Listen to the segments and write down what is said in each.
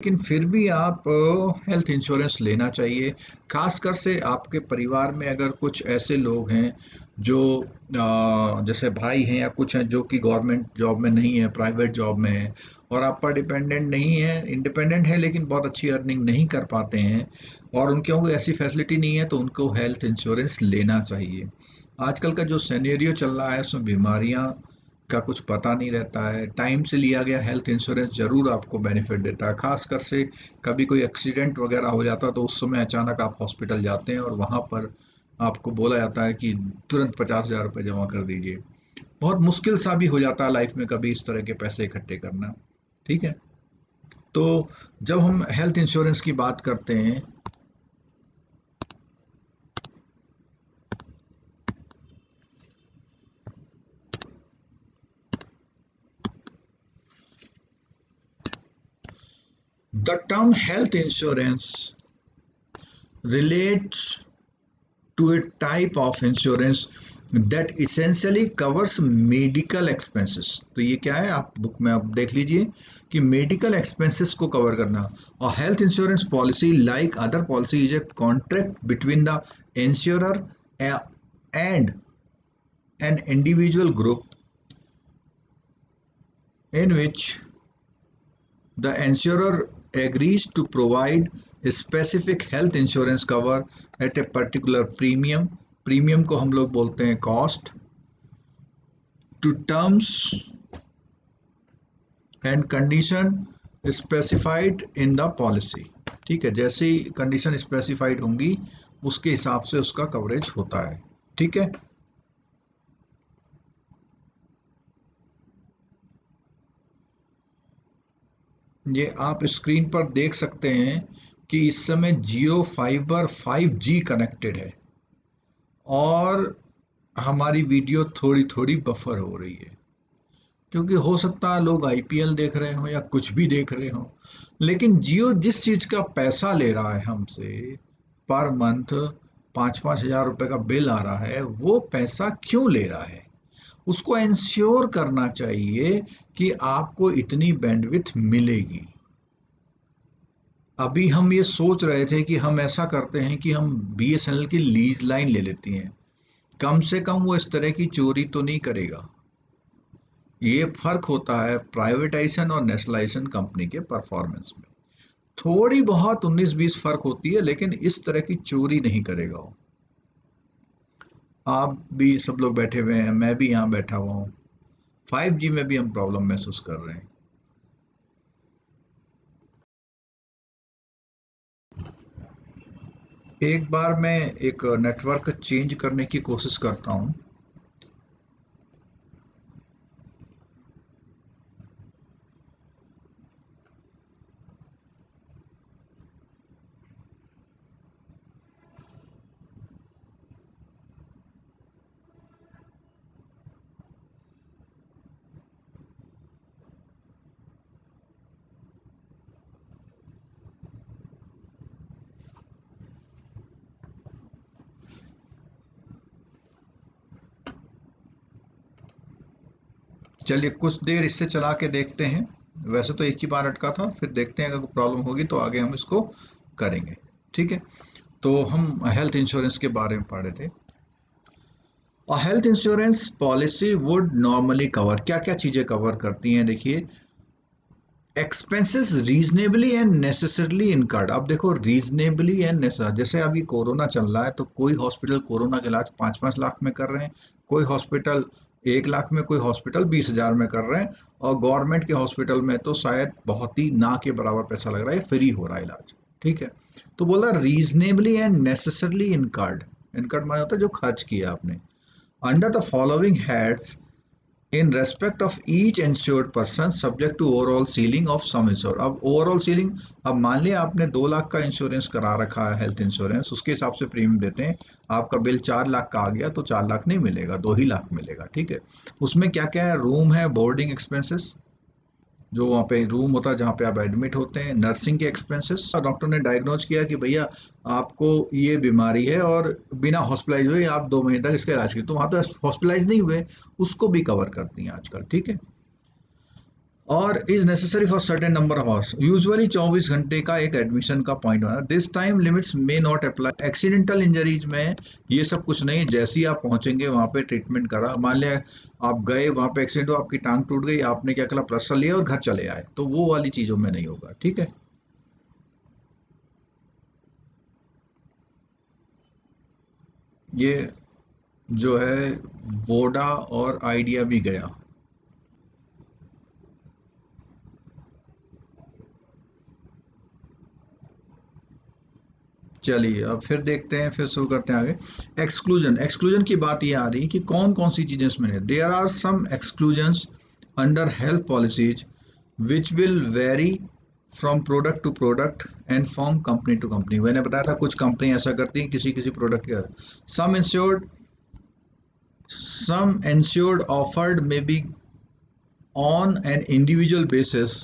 लेकिन फिर भी आप हेल्थ इंश्योरेंस लेना चाहिए। खासकर से आपके परिवार में अगर कुछ ऐसे लोग हैं जो जैसे भाई हैं या कुछ हैं जो कि गवर्नमेंट जॉब में नहीं है, प्राइवेट जॉब में है, और आप पर डिपेंडेंट नहीं है, इंडिपेंडेंट है लेकिन बहुत अच्छी अर्निंग नहीं कर पाते हैं और उनके कोई ऐसी फैसिलिटी नहीं है, तो उनको हेल्थ इंश्योरेंस लेना चाहिए। आजकल का जो सिनेरियो चल रहा है उसमें बीमारियां का कुछ पता नहीं रहता है। टाइम से लिया गया हेल्थ इंश्योरेंस ज़रूर आपको बेनिफिट देता है। ख़ासकर से कभी कोई एक्सीडेंट वगैरह हो जाता है तो उस समय अचानक आप हॉस्पिटल जाते हैं और वहाँ पर आपको बोला जाता है कि तुरंत 50,000 रुपये जमा कर दीजिए। बहुत मुश्किल सा भी हो जाता है लाइफ में कभी इस तरह के पैसे इकट्ठे करना। ठीक है, तो जब हम हेल्थ इंश्योरेंस की बात करते हैं, the term health insurance relates to a type of insurance that essentially covers medical expenses। तो ये क्या है, आप बुक में आप देख लीजिए कि मेडिकल एक्सपेंसेस को कवर करना। और health insurance policy like other policy is a contract between the insurer and an individual group in which the insurer agrees to provide a specific health insurance cover at a particular premium। Premium को हम लोग बोलते हैं cost, to terms and condition specified in the policy. ठीक है, जैसे ही condition specified होंगी उसके हिसाब से उसका कवरेज होता है। ठीक है, ये आप स्क्रीन पर देख सकते हैं कि इस समय जियो फाइबर 5G कनेक्टेड है और हमारी वीडियो थोड़ी थोड़ी बफर हो रही है, क्योंकि हो सकता है लोग आईपीएल देख रहे हो या कुछ भी देख रहे हो। लेकिन जियो जिस चीज का पैसा ले रहा है हमसे पर मंथ, 5-5 हज़ार रुपए का बिल आ रहा है, वो पैसा क्यों ले रहा है? उसको इंश्योर करना चाहिए कि आपको इतनी बैंडविड्थ मिलेगी। अभी हम ये सोच रहे थे कि हम ऐसा करते हैं कि हम बीएसएनएल की लीज लाइन ले लेती हैं, कम से कम वो इस तरह की चोरी तो नहीं करेगा। ये फर्क होता है प्राइवेटाइजेशन और नेशनलाइजेशन कंपनी के परफॉर्मेंस में। थोड़ी बहुत 19-20 फर्क होती है, लेकिन इस तरह की चोरी नहीं करेगा वो। आप भी सब लोग बैठे हुए हैं, मैं भी यहाँ बैठा हुआ हूँ, 5G में भी हम प्रॉब्लम महसूस कर रहे हैं। एक बार मैं एक नेटवर्क चेंज करने की कोशिश करता हूँ। चलिए कुछ देर इससे चला के देखते हैं। वैसे तो एक ही बार अटका था, फिर देखते हैं अगर प्रॉब्लम होगी तो आगे हम इसको करेंगे। ठीक है, तो हम हेल्थ इंश्योरेंस के बारे में पढ़ रहे थे। और health insurance policy would normally cover, क्या क्या चीज़ें कवर करती हैं देखिए। Expenses reasonably and necessarily incurred. अब देखो रीजनेबली एंड नेसेसर, जैसे अभी कोरोना चल रहा है तो कोई हॉस्पिटल कोरोना का इलाज 5-5 लाख में कर रहे हैं, कोई हॉस्पिटल 1 लाख में, कोई हॉस्पिटल 20,000 में कर रहे हैं, और गवर्नमेंट के हॉस्पिटल में तो शायद बहुत ही ना के बराबर पैसा लग रहा है, फ्री हो रहा है इलाज। ठीक है, तो बोला reasonably and necessarily incurred. Incurred माने होता है जो खर्च किया आपने। Under the following heads in respect of each insured person subject to overall ceiling of sum insured। अब ओवरऑल सीलिंग, अब मान लिया आपने 2 लाख का इंश्योरेंस करा रखा है हेल्थ इंश्योरेंस, उसके हिसाब से प्रीमियम देते हैं। आपका बिल 4 लाख का आ गया तो 4 लाख नहीं मिलेगा, 2 ही लाख मिलेगा। ठीक है, उसमें क्या क्या है, रूम है, बोर्डिंग एक्सपेंसेस, जो वहाँ पे रूम होता है जहाँ पे आप एडमिट होते हैं, नर्सिंग के एक्सपेंसेस, डॉक्टर ने डायग्नोज किया कि भैया आपको ये बीमारी है और बिना हॉस्पिटलाइज हुए आप 2 महीने तक इसका इलाज कीजिए, तो वहाँ पे हॉस्पिटलाइज नहीं हुए, उसको भी कवर करती हैं आजकल। ठीक है, और is necessary for certain number of hours, usually 24 घंटे का एक एडमिशन का पॉइंट होना। This time limits may not apply. Accidental injuries में ये सब कुछ नहीं, जैसे ही आप पहुंचेंगे वहां पे ट्रीटमेंट करा, मान लिया आप गए वहां पे एक्सीडेंट हुआ, आपकी टांग टूट गई, आपने क्या करा, प्लास्टर लिया और घर चले आए, तो वो वाली चीजों में नहीं होगा, ठीक है। ये जो है वोडा और आइडिया भी गया। चलिए अब फिर देखते हैं, फिर शुरू करते हैं आगे। एक्सक्लूजन, एक्सक्लूजन की बात ये आ रही कि कौन कौन सी चीजें इसमें है। There are some exclusions under health policies which will vary from product to product and from company to company. मैंने बताया था कुछ कंपनी ऐसा करती हैं किसी किसी प्रोडक्ट के। सम insured offered may be on an individual basis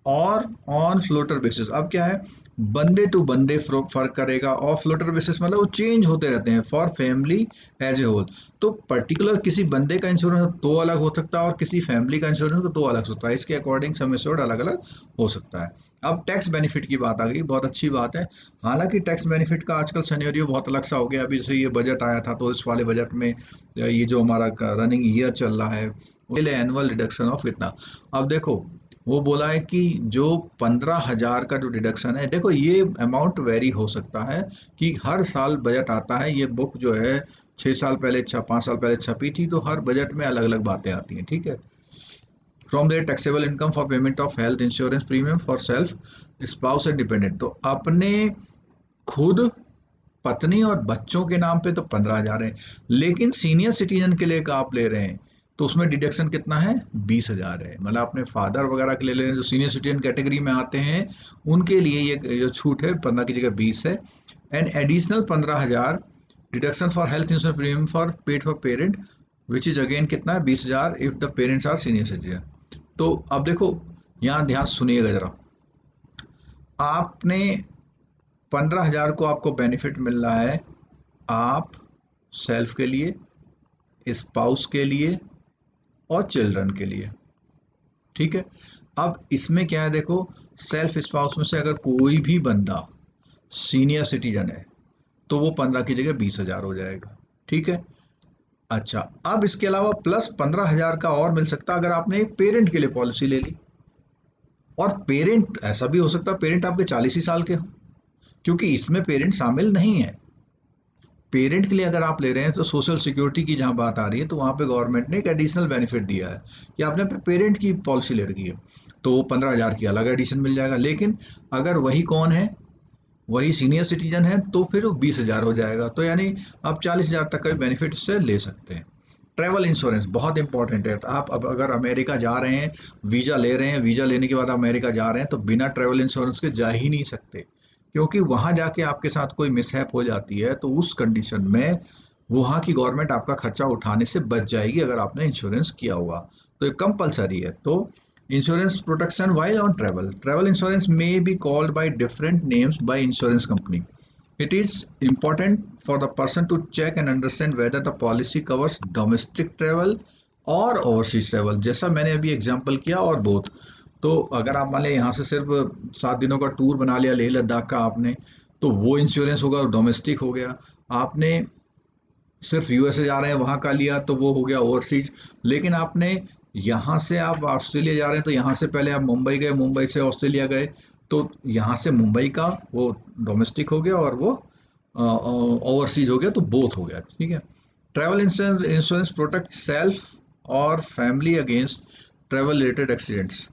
और ऑन फ्लोटर बेसिस। अब क्या है, बंदे टू बंदे फर्क करेगा, और फ्लोटर बेसिस मतलब वो चेंज होते रहते हैं for family as a whole. तो पर्टिकुलर किसी बंदे का इंश्योरेंस तो अलग हो सकता है और किसी फैमिली का इंश्योरेंस तो अलग हो सकता है, इसके अकॉर्डिंग सम इंश्योर्ड अलग अलग हो सकता है। अब टैक्स बेनिफिट की बात आ गई, बहुत अच्छी बात है। हालांकि टैक्स बेनिफिट का आजकल सिनेरियो बहुत अलग सा हो गया। अभी जैसे ये बजट आया था तो इस वाले बजट में ये जो हमारा रनिंग ईयर चल रहा है एनुअल रिडक्शन ऑफ इतना। अब देखो वो बोला है कि जो 15,000 का जो डिडक्शन है, देखो ये अमाउंट वेरी हो सकता है कि हर साल बजट आता है, ये बुक जो है 6 साल पहले 5 साल पहले छपी थी, तो हर बजट में अलग अलग बातें आती हैं, ठीक है। From their taxable income for payment of health insurance premium for self spouse and dependent. तो अपने खुद पत्नी और बच्चों के नाम पे तो 15,000 है, लेकिन सीनियर सिटीजन के लिए आप ले रहे हैं तो उसमें डिडक्शन कितना है, 20,000 है। मतलब अपने फादर वगैरह के लिए ले रहे हैं जो सीनियर सिटीजन कैटेगरी में आते हैं, उनके लिए ये जो छूट है 15 की जगह 20 है। And additional 15,000 deduction for health insurance premium for paid for parent which is again कितना है, 20,000 if the parents are senior citizen. तो अब देखो यहाँ ध्यान सुनिएगा जरा, आपने 15,000 को आपको बेनिफिट मिल रहा है, आप सेल्फ के लिए, स्पाउस के लिए और चिल्ड्रन के लिए, ठीक है। अब इसमें क्या है, देखो सेल्फ स्पाउस में से अगर कोई भी बंदा सीनियर सिटीजन है तो वो 15 की जगह 20,000 हो जाएगा, ठीक है। अच्छा, अब इसके अलावा प्लस 15,000 का और मिल सकता है अगर आपने एक पेरेंट के लिए पॉलिसी ले ली। और पेरेंट ऐसा भी हो सकता है पेरेंट आपके 40 ही साल के हो, क्योंकि इसमें पेरेंट शामिल नहीं है। पेरेंट के लिए अगर आप ले रहे हैं तो सोशल सिक्योरिटी की जहां बात आ रही है तो वहां पे गवर्नमेंट ने एक एडिशनल बेनिफिट दिया है कि आपने पेरेंट की पॉलिसी ले रखी है तो 15,000 की अलग एडिशन मिल जाएगा। लेकिन अगर वही कौन है, वही सीनियर सिटीजन है, तो फिर वो 20,000 हो जाएगा। तो यानी आप 40,000 तक का भी बेनिफिट इससे ले सकते हैं। ट्रैवल इंश्योरेंस बहुत इंपॉर्टेंट है। तो आप अब अगर अमेरिका जा रहे हैं, वीजा ले रहे हैं, वीजा लेने के बाद अमेरिका जा रहे हैं, तो बिना ट्रैवल इंश्योरेंस के जा ही नहीं सकते, क्योंकि वहां जाके आपके साथ कोई मिसहैप हो जाती है तो उस कंडीशन में वहां की गवर्नमेंट आपका खर्चा उठाने से बच जाएगी अगर आपने इंश्योरेंस किया हुआ। तो ये कंपलसरी है। तो insurance protection while on travel. Travel insurance may be called by different names by insurance company. It is important for the person to check and understand whether the policy covers domestic travel और overseas travel, जैसा मैंने अभी example किया, और both. तो अगर आप मान लिया यहाँ से सिर्फ 7 दिनों का टूर बना लिया लेह लद्दाख का आपने, तो वो इंश्योरेंस होगा, डोमेस्टिक हो गया। आपने सिर्फ यूएसए जा रहे हैं वहां का लिया तो वो हो गया ओवरसीज। लेकिन आपने यहाँ से आप ऑस्ट्रेलिया जा रहे हैं तो यहाँ से पहले आप मुंबई गए, मुंबई से ऑस्ट्रेलिया गए, तो यहाँ से मुंबई का वो डोमेस्टिक हो गया और वो ओवरसीज हो गया, तो बोथ हो गया, ठीक है। Travel insurance insurance protect self और family against travel related accidents,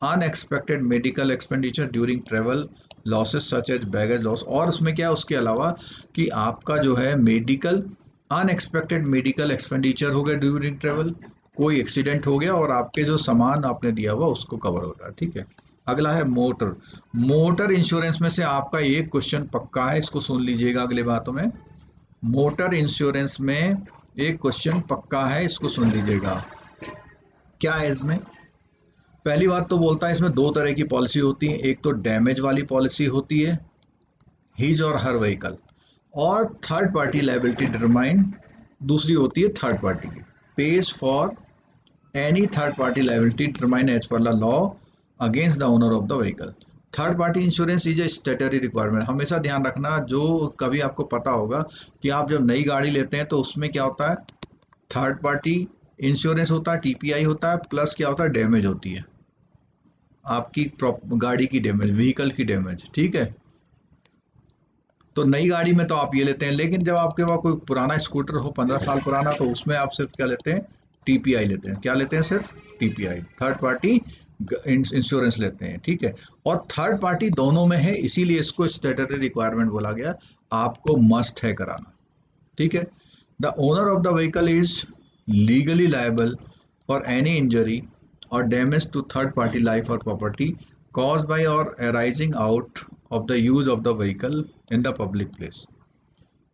unexpected medical expenditure during travel, losses such as baggage loss. और उसमें क्या है, उसके अलावा कि आपका जो है मेडिकल, अनएक्सपेक्टेड मेडिकल एक्सपेंडिचर हो गया ड्यूरिंग ट्रेवल, कोई एक्सीडेंट हो गया और आपके जो सामान आपने दिया हुआ उसको कवर हो रहा है, ठीक है। अगला है मोटर। मोटर इंश्योरेंस में से आपका एक क्वेश्चन पक्का है, इसको सुन लीजिएगा अगले बातों में। मोटर इंश्योरेंस में एक क्वेश्चन पक्का है, इसको सुन लीजिएगा। क्या है इसमें, पहली बात तो बोलता है इसमें दो तरह की पॉलिसी होती है, एक तो डैमेज वाली पॉलिसी होती है, हिज और हर व्हीकल, और थर्ड पार्टी लाइबिलिटी डिटरमाइन दूसरी होती है थर्ड पार्टी की, pays for any third party liability determine as per the law against the owner of the vehicle. Third party insurance is a statutory requirement. हमेशा ध्यान रखना, जो कभी आपको पता होगा कि आप जब नई गाड़ी लेते हैं तो उसमें क्या होता है, थर्ड पार्टी इंश्योरेंस होता है, टीपीआई होता है, प्लस क्या होता है, डैमेज होती है आपकी गाड़ी की डैमेज, व्हीकल की डैमेज, ठीक है। तो नई गाड़ी में तो आप ये लेते हैं, लेकिन जब आपके पास कोई पुराना स्कूटर हो 15 साल पुराना, तो उसमें आप सिर्फ क्या लेते हैं, टीपीआई लेते हैं। क्या लेते हैं, सिर्फ टीपीआई, थर्ड पार्टी इंश्योरेंस लेते हैं, ठीक है। और थर्ड पार्टी दोनों में है, इसीलिए इसको स्टेटरी रिक्वायरमेंट बोला गया, आपको मस्ट है कराना, ठीक है। The owner of the vehicle is legally liable for any injury or damage to third party life or property caused by or arising out of the use of the vehicle in the public place.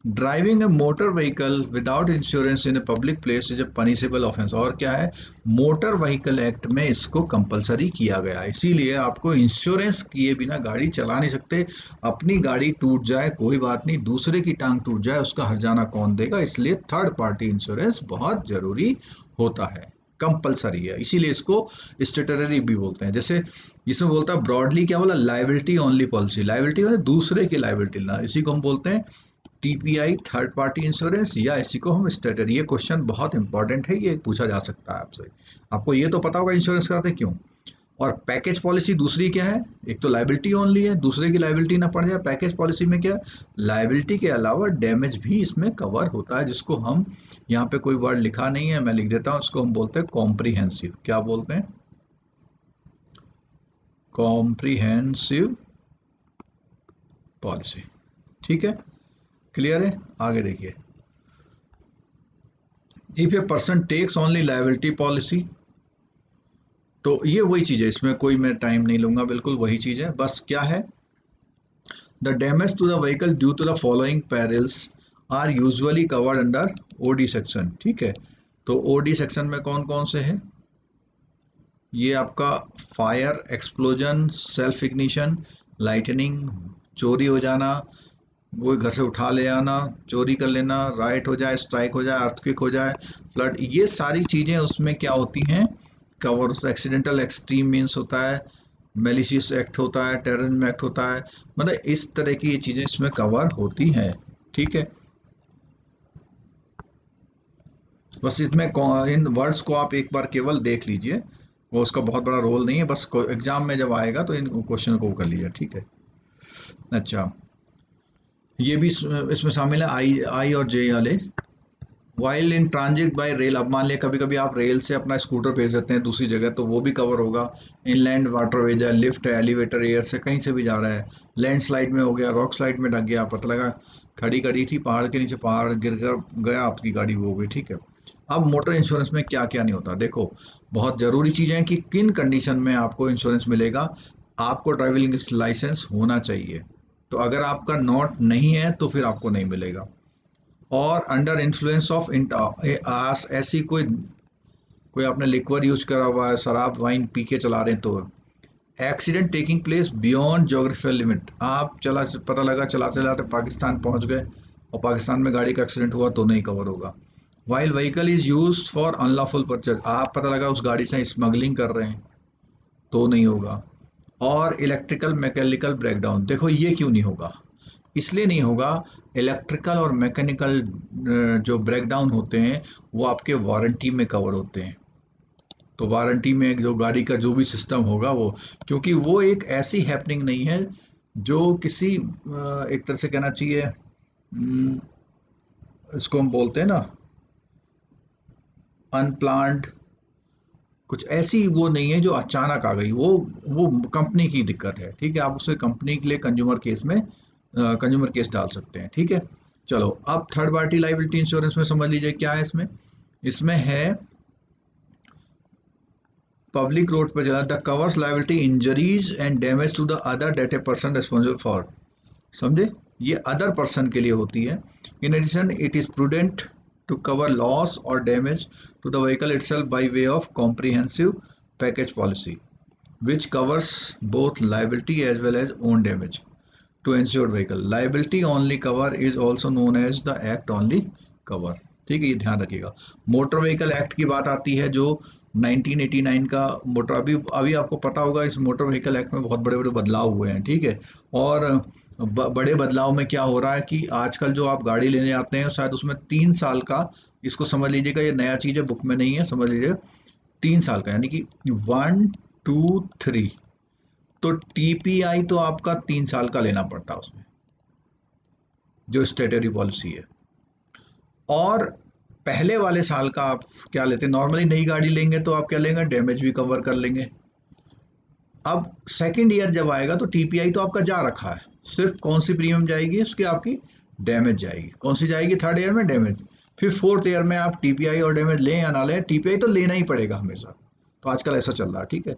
Driving A motor vehicle without insurance in a public place is a punishable offence. और क्या है, motor vehicle act में इसको compulsory किया गया है, इसीलिए आपको इंश्योरेंस किए बिना गाड़ी चला नहीं सकते। अपनी गाड़ी टूट जाए कोई बात नहीं, दूसरे की टांग टूट जाए उसका हर्जाना कौन देगा, इसलिए थर्ड पार्टी इंश्योरेंस बहुत जरूरी होता है, कंपलसरी है, इसीलिए इसको स्टेटरी भी बोलते हैं। जैसे इसमें बोलता है ब्रॉडली, क्या बोला, लाइबिलिटी ओनली पॉलिसी, लाइबिलिटी मतलब दूसरे की लाइबिलिटी ना, इसी को हम बोलते हैं टीपीआई, थर्ड पार्टी इंश्योरेंस, या इसी को हम स्टेटरी। ये क्वेश्चन बहुत इंपॉर्टेंट है, ये पूछा जा सकता है आपसे। आपको ये तो पता होगा इंश्योरेंस कराते क्यों। और पैकेज पॉलिसी दूसरी क्या है, एक तो लाइबिलिटी ओनली है, दूसरे की लाइबिलिटी ना पड़ जाए। पैकेज पॉलिसी में क्या, लाइबिलिटी के अलावा डैमेज भी इसमें कवर होता है, जिसको हम, यहाँ पे कोई वर्ड लिखा नहीं है, मैं लिख देता हूँ, इसको हम बोलते हैं कॉम्प्रिहेंसिव। क्या बोलते हैं, कॉम्प्रिहेंसिव पॉलिसी, ठीक है, क्लियर है। आगे देखिए, if a person takes only liability policy, तो ये वही चीज है, इसमें कोई मैं टाइम नहीं लूंगा, बिल्कुल वही चीज है, बस क्या है, the damage to the vehicle due to the following perils are usually covered under OD section, ठीक है। तो ओडी सेक्शन में कौन कौन से हैं, ये आपका fire, explosion, self ignition, lightning, चोरी हो जाना, वो घर से उठा ले आना, चोरी कर लेना, राइट हो जाए, स्ट्राइक हो जाए, अर्थक्वेक हो जाए, फ्लड, ये सारी चीज़ें उसमें क्या होती हैं, कवर। एक्सीडेंटल एक्सट्रीम मीन्स होता है, मेलिशियस एक्ट होता है, टेररिज्म एक्ट होता है, मतलब इस तरह की ये चीज़ें इसमें कवर होती हैं, ठीक है। बस इसमें इन वर्ड्स को आप एक बार केवल देख लीजिए, वो उसका बहुत बड़ा रोल नहीं है, बस एग्जाम में जब आएगा तो इन क्वेश्चन को कर लीजिए, ठीक है। अच्छा, ये भी इसमें शामिल है, आई और जे वाले। While in transit bye rail, अब मान लिया कभी कभी आप रेल से अपना स्कूटर भेज देते हैं दूसरी जगह, तो वो भी कवर होगा। इनलैंड वाटरवेज है, लिफ्ट है, एलिवेटर, एयर से कहीं से भी जा रहा है, लैंडस्लाइड में हो गया, रॉक स्लाइड में ढक गया, पता लगा खड़ी खड़ी थी पहाड़ के नीचे, पहाड़ गिर कर गया, आपकी गाड़ी वो हो गई, ठीक है। अब मोटर इंश्योरेंस में क्या क्या नहीं होता, देखो बहुत ज़रूरी चीज़ें हैं कि किन कंडीशन में आपको इंश्योरेंस मिलेगा। आपको ड्राइविंग लाइसेंस होना चाहिए, तो अगर आपका नॉट नहीं है तो फिर आपको नहीं मिलेगा। और अंडर इन्फ्लुएंस ऑफ ऐसी कोई कोई आपने लिक्वर यूज करा हुआ है, शराब वाइन पी के चला रहे हैं, तो accident taking place beyond geographical limit, आप पता लगा चलाते चलाते पाकिस्तान पहुंच गए और पाकिस्तान में गाड़ी का एक्सीडेंट हुआ तो नहीं कवर होगा। While vehicle is use for unlawful purchase, आप पता लगा उस गाड़ी से स्मगलिंग कर रहे हैं तो नहीं होगा। और इलेक्ट्रिकल मैकेनिकल ब्रेकडाउन, देखो ये क्यों नहीं होगा, इसलिए नहीं होगा, इलेक्ट्रिकल और मैकेनिकल जो ब्रेकडाउन होते हैं वो आपके वारंटी में कवर होते हैं। तो वारंटी में जो गाड़ी का जो भी सिस्टम होगा वो, क्योंकि वो एक ऐसी हैपनिंग नहीं है जो किसी एक तरह से कहना चाहिए, इसको हम बोलते हैं ना अनप्लान्ड, कुछ ऐसी वो नहीं है जो अचानक आ गई, वो कंपनी की दिक्कत है, ठीक है। आप उसे कंपनी के लिए कंज्यूमर केस में कंज्यूमर केस डाल सकते हैं, ठीक है। चलो अब थर्ड पार्टी लाइबिलिटी इंश्योरेंस में समझ लीजिए क्या है इसमें, इसमें है पब्लिक रोड पर चला, the covers liability injuries and damage to the other that a person responsible for, समझे, ये अदर पर्सन के लिए होती है। In addition it is prudent to cover loss or damage to the vehicle itself by way of comprehensive package policy which covers both liability as well as own damage to insured vehicle. Liability only cover is also known as the act only cover, ठीक है, ये ध्यान रखिएगा। Motor vehicle act की बात आती है जो 1989 का मोटर, अभी अभी आपको पता होगा इस मोटर व्हीकल एक्ट में बहुत बड़े बड़े बदलाव हुए हैं, ठीक है। और बड़े बदलाव में क्या हो रहा है कि आजकल जो आप गाड़ी लेने आते हैं शायद उसमें 3 साल का, इसको समझ लीजिएगा, ये नया चीज़ है, बुक में नहीं है, समझ लीजिएगा 3 साल का, यानी कि 1 2 3, तो टीपीआई तो आपका 3 साल का लेना पड़ता है उसमें, जो स्टेटरी पॉलिसी है। और पहले वाले साल का आप क्या लेते हैं, नॉर्मली नई गाड़ी लेंगे तो आप क्या लेंगे, डैमेज भी कवर कर लेंगे। अब सेकंड ईयर जब आएगा तो टीपीआई तो आपका जा रखा है, सिर्फ कौन सी प्रीमियम जाएगी उसकी, आपकी डैमेज जाएगी। कौन सी जाएगी थर्ड ईयर में, डैमेज। फिर फोर्थ ईयर में आप टीपीआई और डैमेज लें या ना लें, टीपीआई तो लेना ही पड़ेगा हमेशा, तो आजकल ऐसा चल रहा है, ठीक है।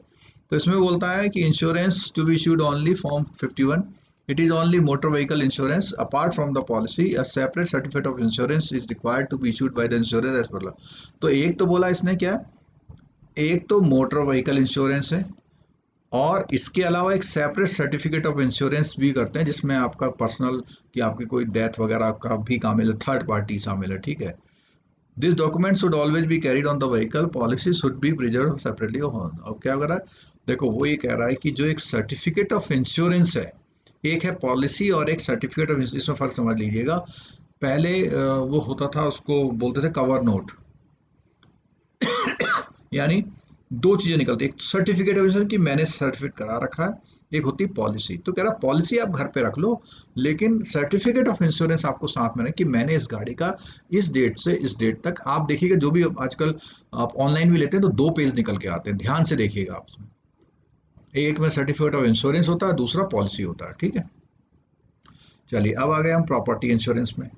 तो इसमें बोलता है कि insurance to be issued only form 51, it is only motor vehicle insurance apart from the policy, a separate certificate of insurance is required to be issued by the insurance as per law। तो एक तो बोला इसने क्या, एक तो motor vehicle insurance है, और इसके अलावा एक सेपरेट सर्टिफिकेट ऑफ इंश्योरेंस भी करते हैं, जिसमें आपका पर्सनल कि आपकी कोई डेथ वगैरह का भी शामिल है, थर्ड पार्टी शामिल है, ठीक है। This document should always be carried on the vehicle, policy should be preserve separately. अब क्या कर रहा है, देखो वो ये कह रहा है कि जो एक सर्टिफिकेट ऑफ इंश्योरेंस है, एक है पॉलिसी और एक सर्टिफिकेट ऑफ, इसमें फर्क समझ लीजिएगा। पहले वो होता था, उसको बोलते थे कवर नोट, यानी दो चीजें निकलती, एक सर्टिफिकेट ऑफ इंश्योरेंस कि मैंने सर्टिफिकेट करा रखा है, एक होती पॉलिसी। तो कह रहा पॉलिसी आप घर पे रख लो, लेकिन सर्टिफिकेट ऑफ इंश्योरेंस आपको साथ में रहे कि मैंने इस गाड़ी का इस डेट से इस डेट तक। आप देखिएगा जो भी आजकल आप ऑनलाइन भी लेते हैं तो 2 पेज निकल के आते हैं, ध्यान से देखिएगा आप उसमें, एक में सर्टिफिकेट ऑफ इंश्योरेंस होता है, दूसरा पॉलिसी होता है, ठीक है। चलिए अब आ गए हम प्रॉपर्टी इंश्योरेंस में।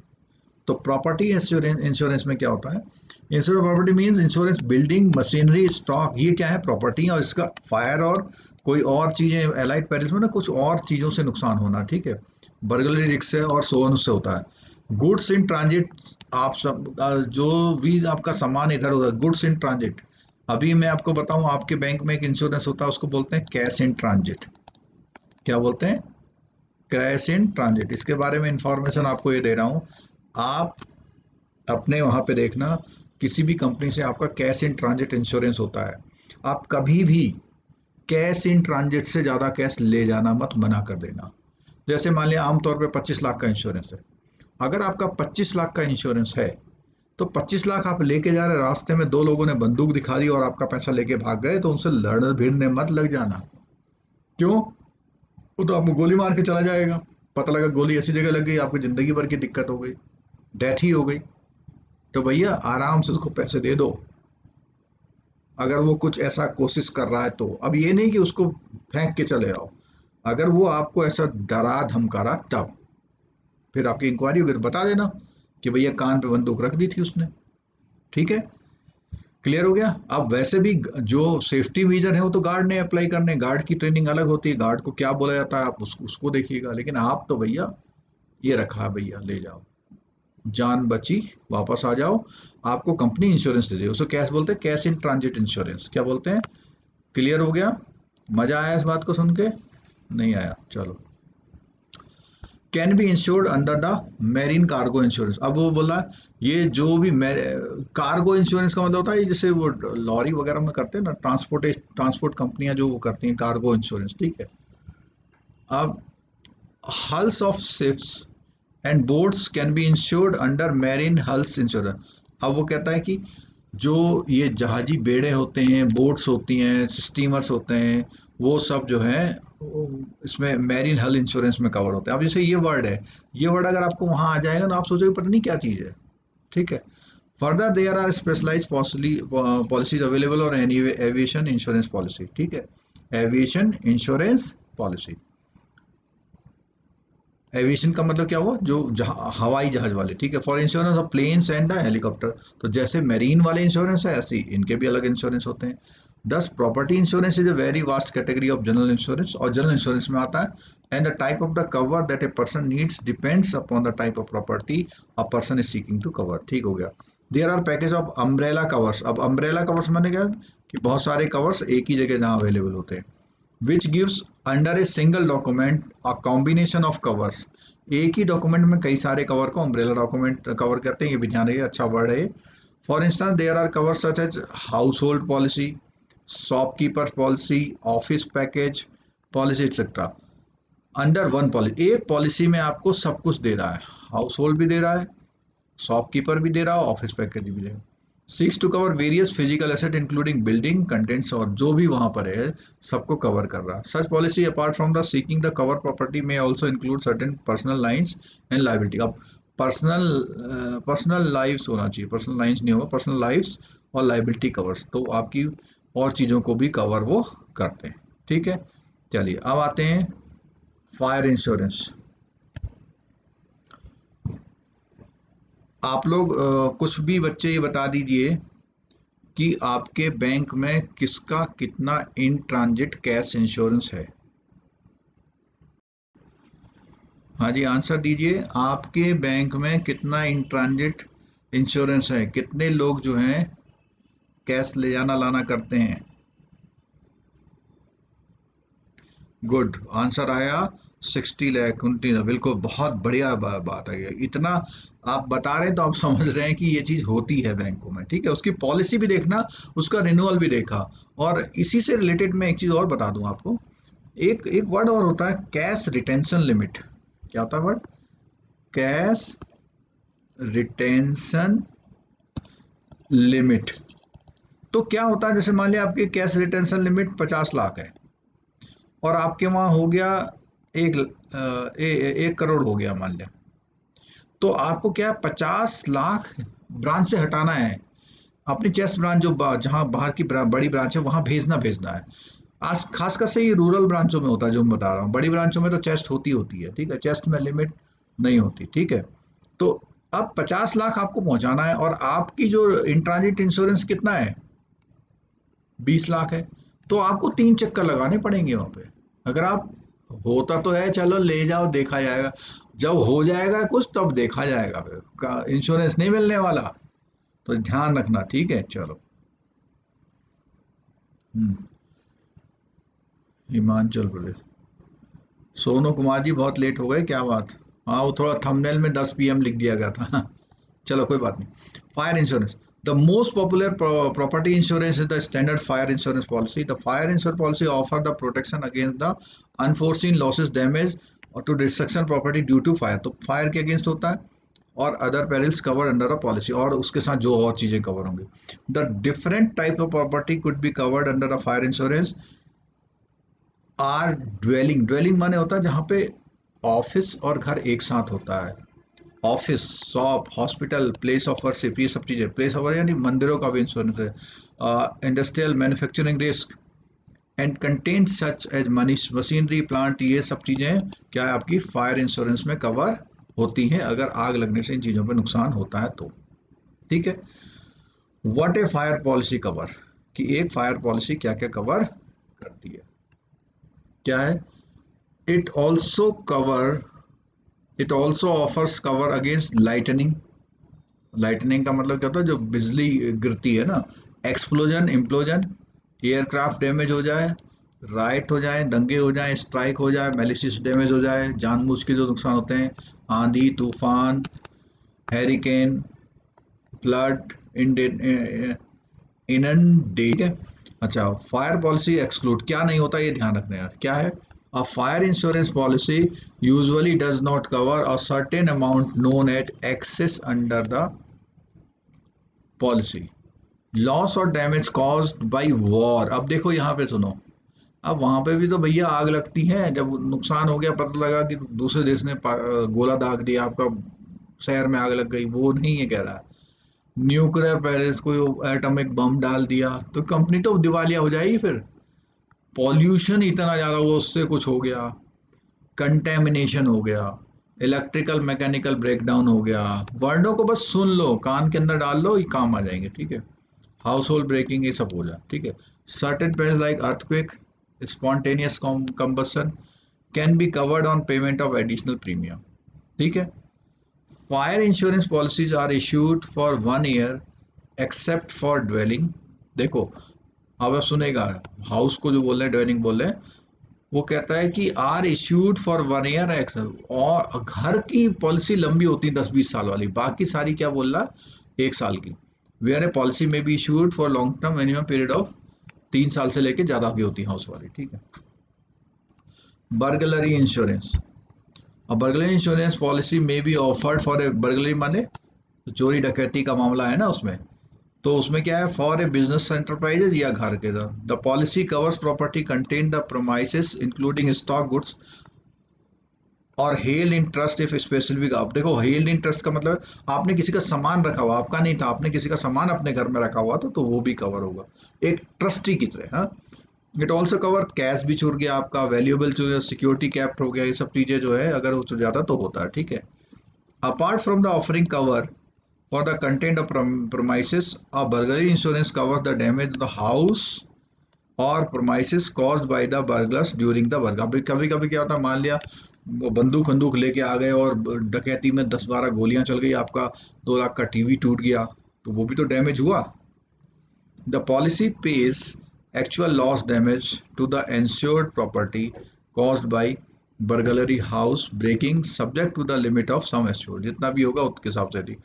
तो प्रॉपर्टी इंश्योरेंस में क्या होता है, insurance property means insurance building machinery stock, ये क्या है, प्रॉपर्टी, और इसका फायर और कोई और चीजें एलाइड पेरिल्स में ना, कुछ और चीजों से नुकसान होना, ठीक है, बर्गलरी रिस्क से और सोन से होता है। गुड्स इन ट्रांजिट, आप सब जो भी आपका सामान इधर उधर, गुड्स इन ट्रांजिट। अभी मैं आपको बताऊं, आपके बैंक में एक इंश्योरेंस होता है, उसको बोलते हैं कैश इन ट्रांजिट। क्या बोलते हैं, कैश इन ट्रांजिट। इसके बारे में इंफॉर्मेशन आपको ये दे रहा हूँ, आप अपने वहाँ पे देखना, किसी भी कंपनी से आपका कैश इन ट्रांजिट इंश्योरेंस होता है। आप कभी भी कैश इन ट्रांजिट से ज़्यादा कैश ले जाना मत, मना कर देना। जैसे मान लिया आमतौर पे 25 लाख का इंश्योरेंस है, अगर आपका 25 लाख का इंश्योरेंस है तो 25 लाख आप लेके जा रहे, रास्ते में 2 लोगों ने बंदूक दिखा दी और आपका पैसा लेके भाग गए, तो उनसे लड़ भिड़ने मत लग जाना। क्यों, वो तो आपको गोली मार के चला जाएगा, पता लगा गोली ऐसी जगह लग गई, आपको जिंदगी भर की दिक्कत हो गई, डेथ ही हो गई। तो भैया आराम से उसको पैसे दे दो, अगर वो कुछ ऐसा कोशिश कर रहा है तो। अब ये नहीं कि उसको फेंक के चले आओ, अगर वो आपको ऐसा डरा धमका रहा तब फिर आपकी इंक्वायरी होगी, बता देना कि भैया कान पे बंदूक रख दी थी उसने, ठीक है, क्लियर हो गया। अब वैसे भी जो सेफ्टी मेजर है वो तो गार्ड ने अप्लाई करने, गार्ड की ट्रेनिंग अलग होती है, गार्ड को क्या बोला जाता है आप उसको देखिएगा, लेकिन आप तो भैया ये रखा है, भैया ले जाओ, जान बची, वापस आ जाओ, आपको कंपनी इंश्योरेंस दे दे, उसको कैश बोलते हैं, कैश इन ट्रांजिट इंश्योरेंस, क्या बोलते हैं। क्लियर हो गया, मजा आया इस बात को सुन के, नहीं आया, चलो। Can be insured under the marine cargo insurance. अब वो बोला ये जो भी कार्गो इंश्योरेंस का मतलब होता है जैसे वो लॉरी वगैरह में करते हैं ना, ट्रांसपोर्ट कंपनियां जो वो करती हैं कार्गो इंश्योरेंस, ठीक है। अब hulls of ships and boats can be insured under marine hulls insurance. अब वो कहता है कि जो ये जहाजी बेड़े होते हैं, बोट्स होती हैं, स्टीमर्स होते हैं, वो सब जो है इसमें मैरीन हल इंश्योरेंस में कवर होते हैं। अब जैसे ये वर्ड है, ये वर्ड अगर आपको वहां आ जाएगा तो आप सोचोगे पता नहीं क्या चीज है, ठीक है। Further there are specialised policies available और एनी एविएशन इंश्योरेंस पॉलिसी, ठीक है, एविएशन इंश्योरेंस पॉलिसी। एविएशन का मतलब क्या हुआ, जो हवाई जहाज वाले, ठीक है, for insurance of planes and the helicopter. तो जैसे मेरीन वाले इंश्योरेंस है, ऐसे इनके भी अलग इंश्योरेंस होते हैं। Thus property insurance is a very vast category of general insurance, और जनरल इंश्योरेंस में आता है। And the type of the cover that a person needs depends upon the type of property a person is seeking to cover, ठीक हो गया। There are package of umbrella covers. अब umbrella covers मैंने क्या कि बहुत सारे कवर्स एक ही जगह जहाँ अवेलेबल होते हैं, which gives under a single document a combination of covers। एक ही डॉक्यूमेंट में कई सारे कवर को अम्ब्रेला डॉक्यूमेंट कवर करते हैं, ये भी ध्यान रखिए, अच्छा वर्ड है। For instance, there are covers such as household policy, shopkeeper policy, office package policy, etc. Under one policy, एक पॉलिसी में आपको सब कुछ दे रहा है, हाउस होल्ड भी दे रहा है, शॉपकीपर भी दे रहा है, ऑफिस पैकेज भी दे रहा है। Seeks to cover various physical asset including building contents, और जो भी वहां पर है सबको कवर कर रहा है। Such policy apart from the seeking the cover property में also include certain personal lines and liability. अब पर्सनल लाइव्स होना चाहिए, पर्सनल लाइन्स नहीं होगा, पर्सनल लाइव्स और लाइबिलिटी कवर्स, तो आपकी और चीज़ों को भी कवर वो करते हैं। ठीक है, चलिए अब आते हैं फायर इंश्योरेंस। आप लोग कुछ भी बच्चे ये बता दीजिए कि आपके बैंक में किसका कितना इन ट्रांजिट कैश इंश्योरेंस है। हाँ जी, आंसर दीजिए, आपके बैंक में कितना इन ट्रांजिट इंश्योरेंस है, कितने लोग जो हैं कैश ले जाना लाना करते हैं। गुड, आंसर आया 60 लाख 29। बिल्कुल, बहुत बढ़िया बात है। इतना आप बता रहे हैं तो आप समझ रहे हैं कि ये चीज़ होती है बैंकों में। ठीक है, उसकी पॉलिसी भी देखना, उसका रिन्यूअल भी देखा। और इसी से रिलेटेड मैं एक चीज़ और बता दूं आपको, एक एक वर्ड और होता है, कैश रिटेंशन लिमिट। क्या होता है वर्ड? Cash retention limit. तो क्या होता है, जैसे मान लिया आपकी कैश रिटेंशन लिमिट 50 लाख है और आपके वहां हो गया 1 करोड़ हो गया मान लिया, तो आपको क्या 50 लाख ब्रांच से हटाना है, अपनी चेस्ट ब्रांच जो जहां बाहर की बड़ी ब्रांच है वहां भेजना है। आज खासकर से ये रूरल ब्रांचों में होता है जो मैं बता रहा हूँ, बड़ी ब्रांचों में तो चेस्ट होती है। ठीक है, चेस्ट में लिमिट नहीं होती। ठीक है, तो अब 50 लाख आपको पहुंचाना है और आपकी जो इन ट्रांजिट इंश्योरेंस कितना है, 20 लाख है, तो आपको 3 चक्कर लगाने पड़ेंगे वहां पे। अगर आप, होता तो है चलो ले जाओ देखा जाएगा, जब हो जाएगा कुछ तब देखा जाएगा, फिर इंश्योरेंस नहीं मिलने वाला, तो ध्यान रखना। ठीक है, चलो। हम्म, हिमाचल प्रदेश, सोनू कुमार जी बहुत लेट हो गए, क्या बात? हाँ, वो थोड़ा थंबनेल में 10 PM लिख दिया गया था। चलो कोई बात नहीं। Fire insurance, the most popular property insurance is the standard fire insurance policy. The fire insurance policy offer the protection against the unforeseen losses damage और to destruction property due to fire, तो fire के against होता है, और other perils cover under a policy, और उसके साथ जो और चीजें कवर होंगी। The different type of property could be covered under the fire insurance are dwelling, dwelling माने होता है जहाँ पे ऑफिस और घर एक साथ होता है, office, shop, hospital, place of worship, ये सब चीजें। प्लेस ऑफ वर्शिप यानी मंदिरों का भी इंश्योरेंस है। Industrial manufacturing risk and contain such as machinery plant, ये सब चीजें क्या है आपकी फायर इंश्योरेंस में कवर होती हैं, अगर आग लगने से इन चीजों पे नुकसान होता है तो। ठीक है, what A fire policy cover, कि एक फायर पॉलिसी क्या क्या कवर करती है, क्या है? It also cover, it also offers cover against lightning. Lightning का मतलब क्या होता है, जो बिजली गिरती है ना, एक्सप्लोजन, इम्प्लोजन, एयरक्राफ्ट डैमेज हो जाए, राइट हो जाए, दंगे हो जाए, स्ट्राइक हो जाए, मेलिशियस डैमेज हो जाए, जानबूझ के जो नुकसान होते हैं, आंधी तूफान, हैरिकेन, फ्लड, इनंडेट। अच्छा, फायर पॉलिसी एक्सक्लूड, क्या नहीं होता ये ध्यान रखना यार, क्या है? A fire insurance policy usually does not cover a certain amount known as excess under the policy, loss और डैमेज कॉज्ड बाय वॉर। अब देखो यहाँ पे सुनो, अब वहां पे भी तो भैया आग लगती है, जब नुकसान हो गया, पता लगा कि दूसरे देश ने गोला दाग दिया, आपका शहर में आग लग गई, वो नहीं है कह रहा। न्यूक्लियर पेरिस, कोई एटॉमिक बम डाल दिया तो कंपनी तो दिवालिया हो जाएगी फिर। पॉल्यूशन इतना ज्यादा हुआ उससे कुछ हो गया, कंटेमिनेशन हो गया, इलेक्ट्रिकल मैकेनिकल ब्रेकडाउन हो गया, वर्डों को बस सुन लो, कान के अंदर डाल लो, ये काम आ जाएंगे। ठीक है, हाउस होल्ड ब्रेकिंग, ये सब हो जाए। ठीक है, certain perils like earthquake, spontaneous combustion can be covered on payment of additional premium. ठीक है, fire insurance policies are issued for 1 year except for dwelling. देखो, अब आप सुनेगा, हाउस को जो बोल रहे हैं ड्वेलिंग बोल रहे हैं, वो कहता है कि are issued for 1 year except, और घर की पॉलिसी लंबी होती है 10-20 साल वाली, बाकी सारी क्या बोल रहा, 1 साल की। वेयर ए पॉलिसी में be issued for long term minimum period of 3 साल से लेके ज़्यादा भी होती है हाउस वाली, ठीक है। बर्गलरी इंश्योरेंस, अब बर्गलरी इंश्योरेंस पॉलिसी में be offered for a burglary माने चोरी डकैती का मामला है ना उसमें, तो उसमें क्या है, फॉर ए बिजनेस एंटरप्राइजेज या घर के, the policy covers property contain the premises including stock goods और held in trust if specific. आप देखो हेल्ड इन ट्रस्ट का मतलब आपने किसी का सामान रखा हुआ, आपका नहीं था, आपने किसी का सामान अपने घर में रखा हुआ था, तो वो भी कवर होगा एक ट्रस्टी की तरह। हाँ, इट ऑल्सो कवर कैश भी छूट गया आपका, वैल्यूएबल जो सिक्योरिटी कैप्ट हो गया, ये सब चीजें जो है अगर हो जाता तो होता है, ठीक है। Apart from the offering cover for the content of premises, a burglary insurance covers the damage to the house or premises caused by the burglars during the burglary। अभी कभी कभी क्या होता है, मान लिया वो बंदूक बंदूक लेके आ गए और डकैती में 10-12 गोलियां चल गई, आपका 2 लाख का टीवी टूट गया, तो वो भी तो डैमेज हुआ। The policy pays actual loss damage to the insured property caused by burglary, house breaking subject to the limit of sum assured, जितना भी होगा उसके हिसाब से थी।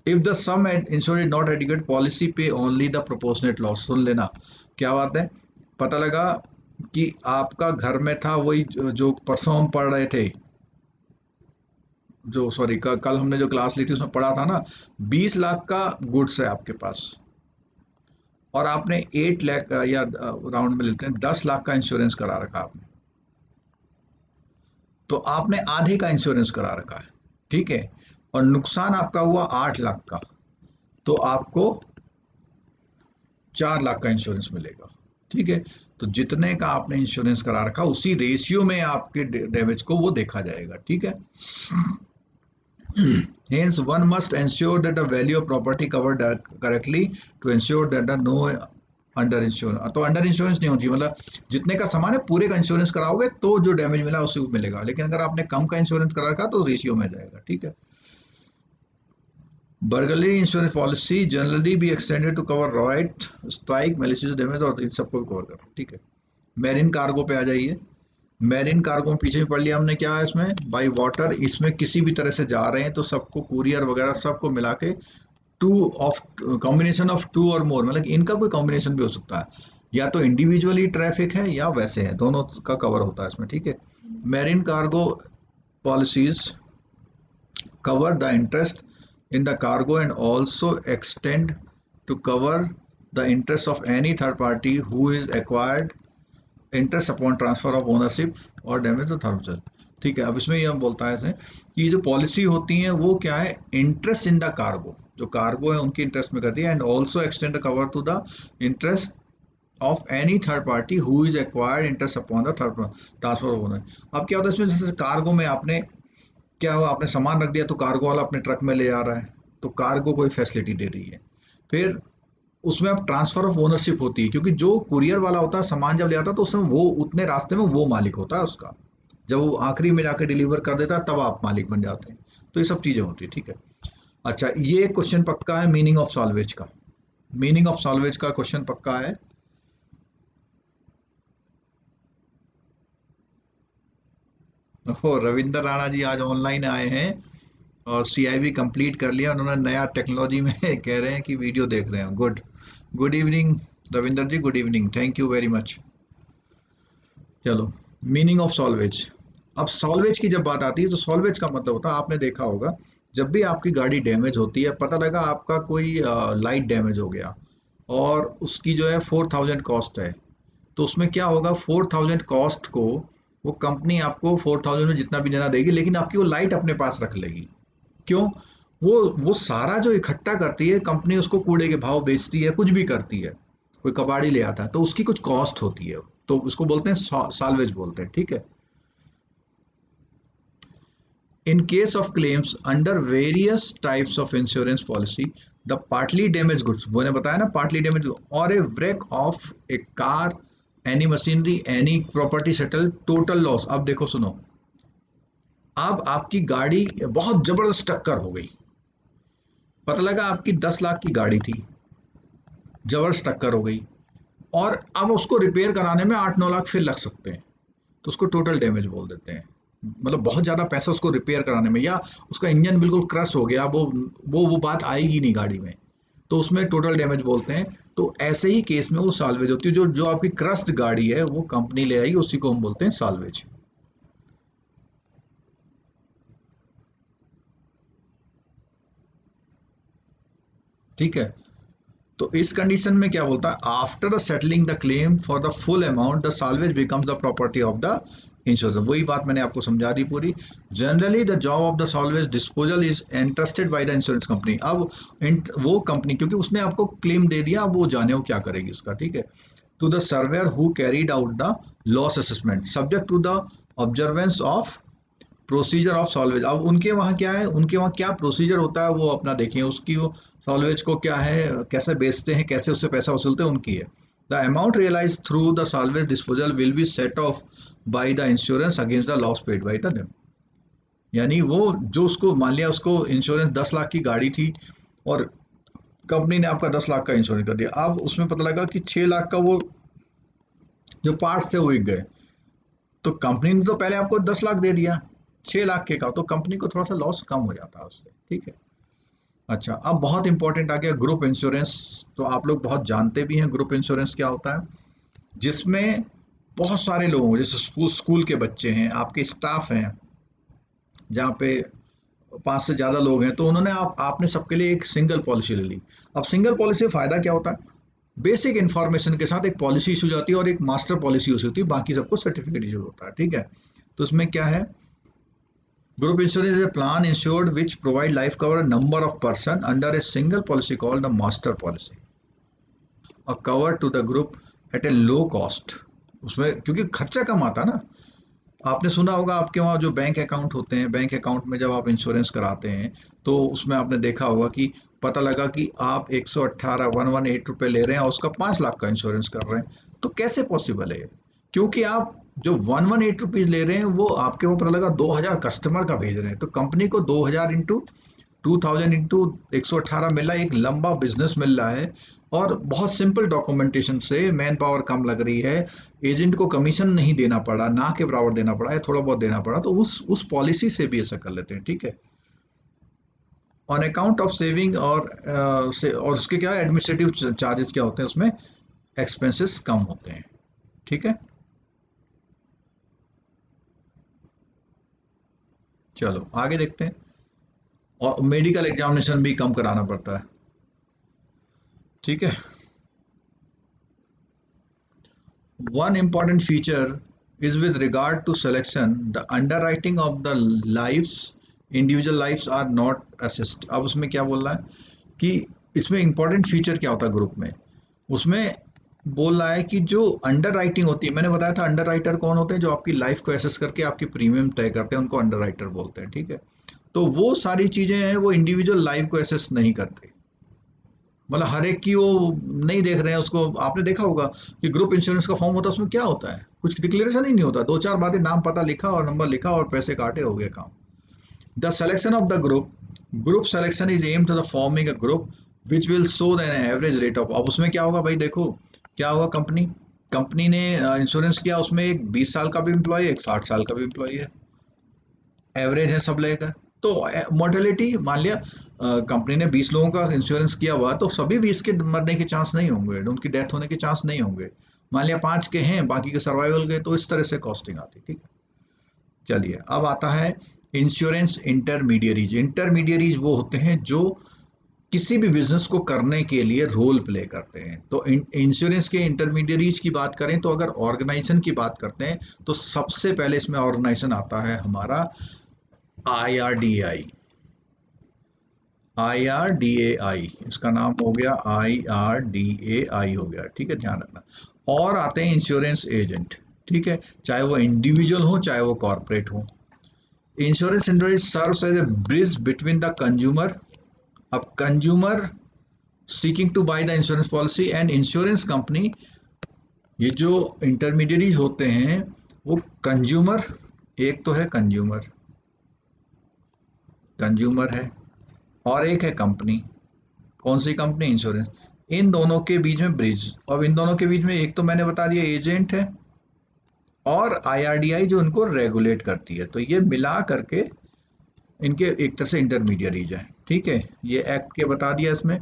If the sum insured is not adequate policy pay only the proportionate loss. सुन लेना क्या बात है, पता लगा कि आपका घर में था वही जो परसों हम पढ़ रहे थे, जो सॉरी कल हमने जो क्लास ली थी उसमें पढ़ा था ना, 20 लाख का गुड्स है आपके पास और आपने 8 लाख या राउंड में लेते हैं 10 लाख का इंश्योरेंस करा रखा आपने, तो आपने आधे का इंश्योरेंस करा रखा है, ठीक है, और नुकसान आपका हुआ 8 लाख का, तो आपको 4 लाख का इंश्योरेंस मिलेगा, ठीक है। तो जितने का आपने इंश्योरेंस करा रखा उसी रेशियो में आपके डैमेज को वो देखा जाएगा, ठीक है। Hence one must ensure that the value of property covered correctly to ensure that the no under insurance, तो अंडर इंश्योरेंस नहीं होती, मतलब जितने का सामान है पूरे का इंश्योरेंस कराओगे तो जो डैमेज मिला उसी को मिलेगा, लेकिन अगर आपने कम का इंश्योरेंस करा रखा तो रेशियो में जाएगा, ठीक है। बर्गलरी इंश्योरेंस पॉलिसी जनरली भी extended to cover riot strike malicious damage और इन सबको कवर कर, ठीक है। मैरिन कार्गो पे आ जाइए, मैरिन कार्गो में पीछे भी पढ़ लिया हमने, क्या है इसमें, बाई वाटर, इसमें किसी भी तरह से जा रहे हैं तो सबको कुरियर वगैरह सबको मिला के टू ऑफ कॉम्बिनेशन ऑफ 2 और मोर, मतलब इनका कोई कॉम्बिनेशन भी हो सकता है, या तो इंडिविजुअली ट्रैफिक है या वैसे है, दोनों का कवर होता है इसमें, ठीक है। Marine cargo policies cover the interest in the cargo and also extend to cover the interest of any third party who is acquired interest upon transfer of ownership or damage to third party, ठीक है। अब इसमें यह बोलता है कि जो policy होती है वो क्या है, इंटरेस्ट इन द कार्गो, जो कार्गो है उनकी इंटरेस्ट में करती है, and also extend cover to the interest of any third party who is acquired interest upon the third transfer of owner. अब क्या होता है इसमें, जैसे कार्गो में आपने क्या हुआ, आपने सामान रख दिया तो कार्गो वाला अपने ट्रक में ले जा रहा है, तो कार्गो कोई फैसिलिटी दे रही है। फिर उसमें अब ट्रांसफर ऑफ ओनरशिप होती है, क्योंकि जो कुरियर वाला होता है सामान जब ले आता है तो उसमें वो उतने रास्ते में वो मालिक होता है उसका, जब वो आखिरी में जाकर डिलीवर कर देता है तब आप मालिक बन जाते हैं, तो ये सब चीजें होती है, ठीक है। अच्छा, ये क्वेश्चन पक्का है मीनिंग ऑफ सॉल्वेज का, मीनिंग ऑफ सॉल्वेज का क्वेश्चन पक्का है। रविंदर राणा जी आज ऑनलाइन आए हैं और CIB कंप्लीट कर लिया उन्होंने, नया टेक्नोलॉजी में कह रहे हैं कि वीडियो देख रहे हैं। Good, good evening Ravinder ji, good evening, thank you very much. चलो, मीनिंग ऑफ सॉल्वेज। अब सॉल्वेज की जब बात आती है तो सॉल्वेज का मतलब होता है, आपने देखा होगा जब भी आपकी गाड़ी डैमेज होती है, पता लगा आपका कोई लाइट डैमेज हो गया और उसकी जो है 4000 कॉस्ट है, तो उसमें क्या होगा, 4000 कॉस्ट को वो कंपनी आपको 4000 में जितना भी देना देगी, लेकिन आपकी वो लाइट अपने पास रख लेगी। क्यों, वो सारा जो इकट्ठा करती है कंपनी, उसको कूड़े के भाव बेचती है, कुछ भी करती है, कोई कबाड़ी ले आता है तो उसकी कुछ कॉस्ट होती है, तो उसको बोलते हैं साल्वेज बोलते हैं, ठीक है। In case of claims under various types of insurance policy, the partly damage goods, मैंने बताया ना पार्टली डैमेज, और a wreck of a car, any machinery, any property settle total loss. अब देखो सुनो, अब आपकी गाड़ी बहुत जबरदस्त टक्कर हो गई, पता लगा आपकी 10 लाख की गाड़ी थी, जबरदस्त टक्कर हो गई, और अब उसको रिपेयर कराने में 8-9 लाख फिर लग सकते हैं, तो उसको टोटल डैमेज बोल देते हैं। मतलब बहुत ज्यादा पैसा उसको रिपेयर कराने में, या उसका इंजन बिल्कुल क्रश हो गया, वो बात आएगी नहीं गाड़ी में, तो उसमें टोटल डैमेज बोलते हैं। तो ऐसे ही केस में वो साल्वेज होती है, जो जो आपकी क्रस्ट गाड़ी है वो कंपनी ले आई, उसी को हम बोलते हैं साल्वेज। ठीक है, तो इस कंडीशन में क्या बोलता है, after settling the claim for the full amount the salvage becomes the property of the insurance. वही बात मैंने आपको समझा दी पूरी। Generally the job of the salvage disposal is entrusted bye the insurance company. अब वो कंपनी, क्योंकि उसने आपको क्लेम दे दिया, अब वो जाने वो क्या करेगी उसका, ठीक है, to the surveyor who carried out the loss assessment subject to the observance of procedure of salvage. अब उनके वहाँ क्या है, उनके वहाँ क्या प्रोसीजर होता है वो अपना देखें, उसकी वो सॉल्वेज को क्या है, कैसे बेचते हैं, कैसे उससे पैसा वसूलते हैं, उनकी है। The amount realise through the salvage disposal will be set off by the insurance against the loss paid by the them. यानी वो जो उसको, मान लिया उसको इंश्योरेंस 10 लाख की गाड़ी थी और कंपनी ने आपका 10 लाख का इंश्योरेंस कर दिया, अब उसमें पता लगा कि 6 लाख का वो जो पार्ट्स थे वो बिक गए, तो कंपनी ने तो पहले आपको 10 लाख दे दिया, 6 लाख के का, तो कंपनी को थोड़ा सा लॉस कम हो जाता है उससे, ठीक है। अच्छा, अब बहुत इंपॉर्टेंट आ गया ग्रुप इंश्योरेंस। तो आप लोग बहुत जानते भी हैं ग्रुप इंश्योरेंस क्या होता है, जिसमें बहुत सारे लोग हैं, जैसे स्कूल स्कूल के बच्चे हैं, आपके स्टाफ हैं, जहाँ पे 5 से ज़्यादा लोग हैं, तो उन्होंने आपने सबके लिए एक सिंगल पॉलिसी ले ली। अब सिंगल पॉलिसी फ़ायदा क्या होता है, बेसिक इन्फॉर्मेशन के साथ एक पॉलिसी इशू जाती है और एक मास्टर पॉलिसी इशू होती है, बाकी सबको सर्टिफिकेट इशू होता है, ठीक है। तो इसमें क्या है, group insurance is a plan insured which provide life cover a number of person under a single policy called the master policy, a cover to the group at a low cost। उसमें क्योंकि खर्चा कम आता है ना, आपने सुना होगा आपके वहाँ जो बैंक अकाउंट होते हैं, बैंक अकाउंट में जब आप इंश्योरेंस कराते हैं तो उसमें आपने देखा होगा कि पता लगा कि आप 118 ले रहे हैं और उसका 5 लाख का इंश्योरेंस कर रहे हैं, तो कैसे पॉसिबल है, क्योंकि आप जो 118 ले रहे हैं वो आपके वो पता लगा 2000 कस्टमर का भेज रहे हैं, तो कंपनी को 2000 इंटू 2000 इंटू 118 मिल रहा है, एक लंबा बिजनेस मिल रहा है, और बहुत सिंपल डॉक्यूमेंटेशन से, मैन पावर कम लग रही है, एजेंट को कमीशन नहीं देना पड़ा, ना के बराबर देना पड़ा है, थोड़ा बहुत देना पड़ा, तो उस पॉलिसी से भी ऐसा कर लेते हैं, ठीक है। ऑन अकाउंट ऑफ सेविंग और उसके क्या एडमिनिस्ट्रेटिव चार्जेस क्या होते हैं, उसमें एक्सपेंसेस कम होते हैं, ठीक है। चलो आगे देखते हैं। और मेडिकल एग्जामिनेशन भी कम कराना पड़ता है, ठीक है। One important feature is with regard to selection, the underwriting of the lives, individual lives are not assessed। अब उसमें क्या बोल रहा है कि इसमें इंपॉर्टेंट फीचर क्या होता है ग्रुप में, उसमें बोल रहा है कि जो अंडर राइटिंग होती है, मैंने बताया था अंडर राइटर कौन होते हैं, जो आपकी लाइफ को एसेस करके आपकी प्रीमियम तय करते हैं, उनको अंडर राइटर बोलते हैं, ठीक है। तो वो सारी चीजें हैं, वो इंडिविजुअल लाइफ को एसेस नहीं करते, मतलब हर एक की वो नहीं देख रहे हैं उसको। आपने देखा होगा कि ग्रुप इंश्योरेंस का फॉर्म होता है, उसमें क्या होता है, कुछ डिक्लेरेशन ही नहीं होता, 2-4 बातें, नाम पता लिखा और नंबर लिखा और पैसे काटे, हो गया काम। The selection of the group selection is aim to the forming a group which will show the average rate of. अब उसमें क्या होगा भाई, देखो क्या होगा, कंपनी कंपनी ने इंश्योरेंस किया, उसमें एक 20 साल का भी एम्प्लॉय है, एक 60 साल का भी एम्प्लॉय है, एवरेज है सब लेकर। तो मोर्टेलिटी मान लिया कंपनी ने 20 लोगों का इंश्योरेंस किया हुआ, तो सभी 20 के मरने के चांस नहीं होंगे, उनकी डेथ होने के चांस नहीं होंगे। मान लिया 5 के हैं, बाकी के सर्वाइवल के, तो इस तरह से कॉस्टिंग आती है, ठीक है। चलिए अब आता है इंश्योरेंस इंटरमीडियरीज। इंटरमीडियरीज वो होते हैं जो किसी भी बिजनेस को करने के लिए रोल प्ले करते हैं। तो इंश्योरेंस के इंटरमीडियरीज की बात करें, तो अगर ऑर्गेनाइजेशन की बात करते हैं तो सबसे पहले इसमें ऑर्गेनाइजेशन आता है हमारा IRDAI। IRDAI इसका नाम हो गया, IRDAI हो गया, ठीक है, ध्यान रखना। और आते हैं इंश्योरेंस एजेंट, ठीक है, चाहे वो इंडिविजुअल हो चाहे वो कॉर्पोरेट हो। Insurance industry serves as a bridge between the consumer, अब consumer seeking to buy the insurance policy and insurance company. ये जो इंटरमीडियरी होते हैं वो कंज्यूमर, एक तो है कंज्यूमर, कंज्यूमर है, और एक है कंपनी। कौन सी कंपनी, इंश्योरेंस। इन दोनों के बीच में ब्रिज, अब इन दोनों के बीच में एक तो मैंने बता दिया एजेंट है, और IRDAI जो उनको रेगुलेट करती है, तो ये मिला करके इनके एक तरह से इंटरमीडियरीज है, ठीक है। ये एक्ट के बता दिया इसमें।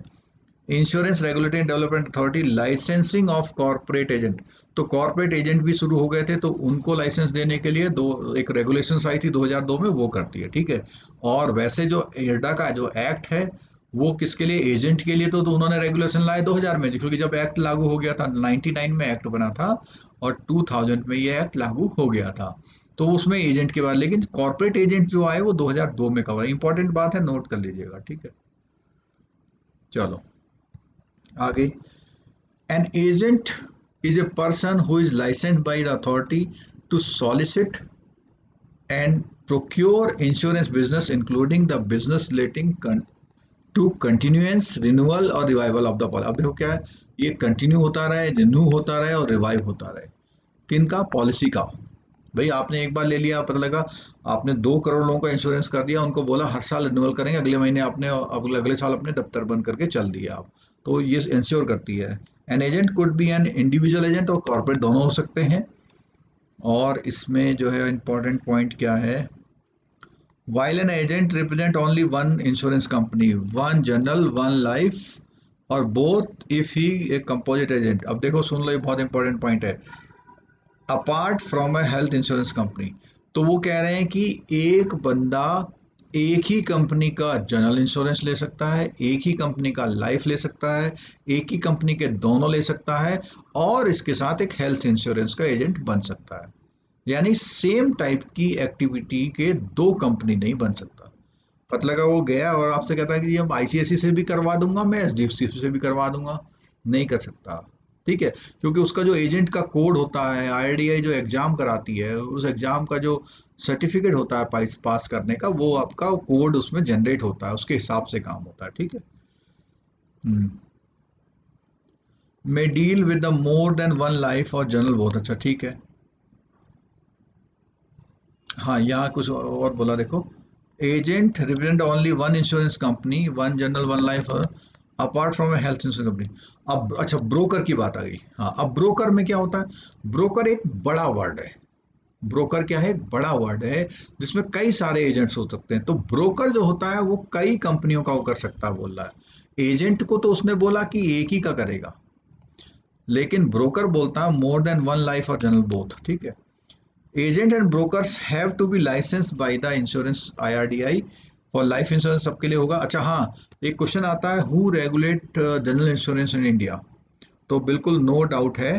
Insurance regulatory and development authority, licensing of corporate agent. तो कॉर्पोरेट एजेंट भी शुरू हो गए थे, तो उनको लाइसेंस देने के लिए दो एक रेगुलेशंस आई थी 2002 में, वो करती है, ठीक है। और वैसे जो एडा का जो एक्ट है वो किसके लिए, एजेंट के लिए। तो उन्होंने रेगुलेशन लाए 2000 में, क्योंकि जब एक्ट लागू हो गया था, 99 में एक्ट बना था और 2000 में ये एक्ट लागू हो गया था, तो उसमें एजेंट के बाद, लेकिन कॉर्पोरेट एजेंट जो आए वो 2002 में कवर। इंपॉर्टेंट बात है, नोट कर लीजिएगा, ठीक है। चलो आगे। An agent is a person who is licensed by the authority to solicit and procure insurance business, including the business relating to continuance, renewal और revival of the policy। अब देखो क्या है, ये कंटिन्यू होता रहे, रिन्यू होता रहे और रिवाइव होता रहे। किनका, पॉलिसी का। भाई आपने एक बार ले लिया, पता लगा आपने 2 करोड़ लोगों का इंश्योरेंस कर दिया, उनको बोला हर साल रिन्यूअल करेंगे, अगले महीने आपने अगले साल अपने दफ्तर बंद करके चल दिया आप, तो ये इंश्योर करती है। An agent could be an individual agent और कॉर्पोरेट, दोनों हो सकते हैं। और इसमें जो है इंपॉर्टेंट पॉइंट क्या है, while an agent represent only one insurance company, one general, one life, और both if he a composite agent। अब देखो सुन लो, ये बहुत इंपॉर्टेंट पॉइंट है। Apart from a health insurance company, तो वो कह रहे हैं कि एक बंदा एक ही कंपनी का जनरल इंश्योरेंस ले सकता है, एक ही कंपनी का लाइफ ले सकता है, एक ही कंपनी के दोनों ले सकता है, और इसके साथ एक हेल्थ इंश्योरेंस का एजेंट बन सकता है। यानी सेम टाइप की एक्टिविटी के 2 कंपनी नहीं बन सकता। पता लगा वो गया और आपसे कहता है कि अब आईसीआईसी से भी करवा दूंगा, मैं एचडीएफसी से भी करवा दूंगा, नहीं कर सकता, ठीक है। क्योंकि उसका जो एजेंट का कोड होता है, आईआरडीआई जो एग्जाम कराती है, उस एग्जाम का जो सर्टिफिकेट होता है पास करने का, वो आपका कोड उसमें जनरेट होता है, उसके हिसाब से काम होता है, ठीक है। May deal with the more than one life और जनरल, बहुत अच्छा, ठीक है। हाँ, यहाँ कुछ और बोला देखो, agent represent only one insurance company, one general, one life, apart from A health insurance company. अब अच्छा, ब्रोकर की बात आ गई। हाँ, अब ब्रोकर में क्या होता है, ब्रोकर एक बड़ा वर्ड है। ब्रोकर क्या है, एक बड़ा वर्ड है जिसमें कई सारे एजेंट्स हो सकते हैं। तो ब्रोकर जो होता है वो कई कंपनियों का वो कर सकता है, बोल रहा है। एजेंट को तो उसने बोला कि एक ही का करेगा, लेकिन ब्रोकर बोलता है मोर देन वन लाइफ और जनरल बोथ, ठीक है। Agent and brokers have to be licensed by the insurance IRDAI for life insurance, सबके लिए होगा। अच्छा हाँ, एक क्वेश्चन आता है, who regulate general insurance in India. तो बिल्कुल नो डाउट है,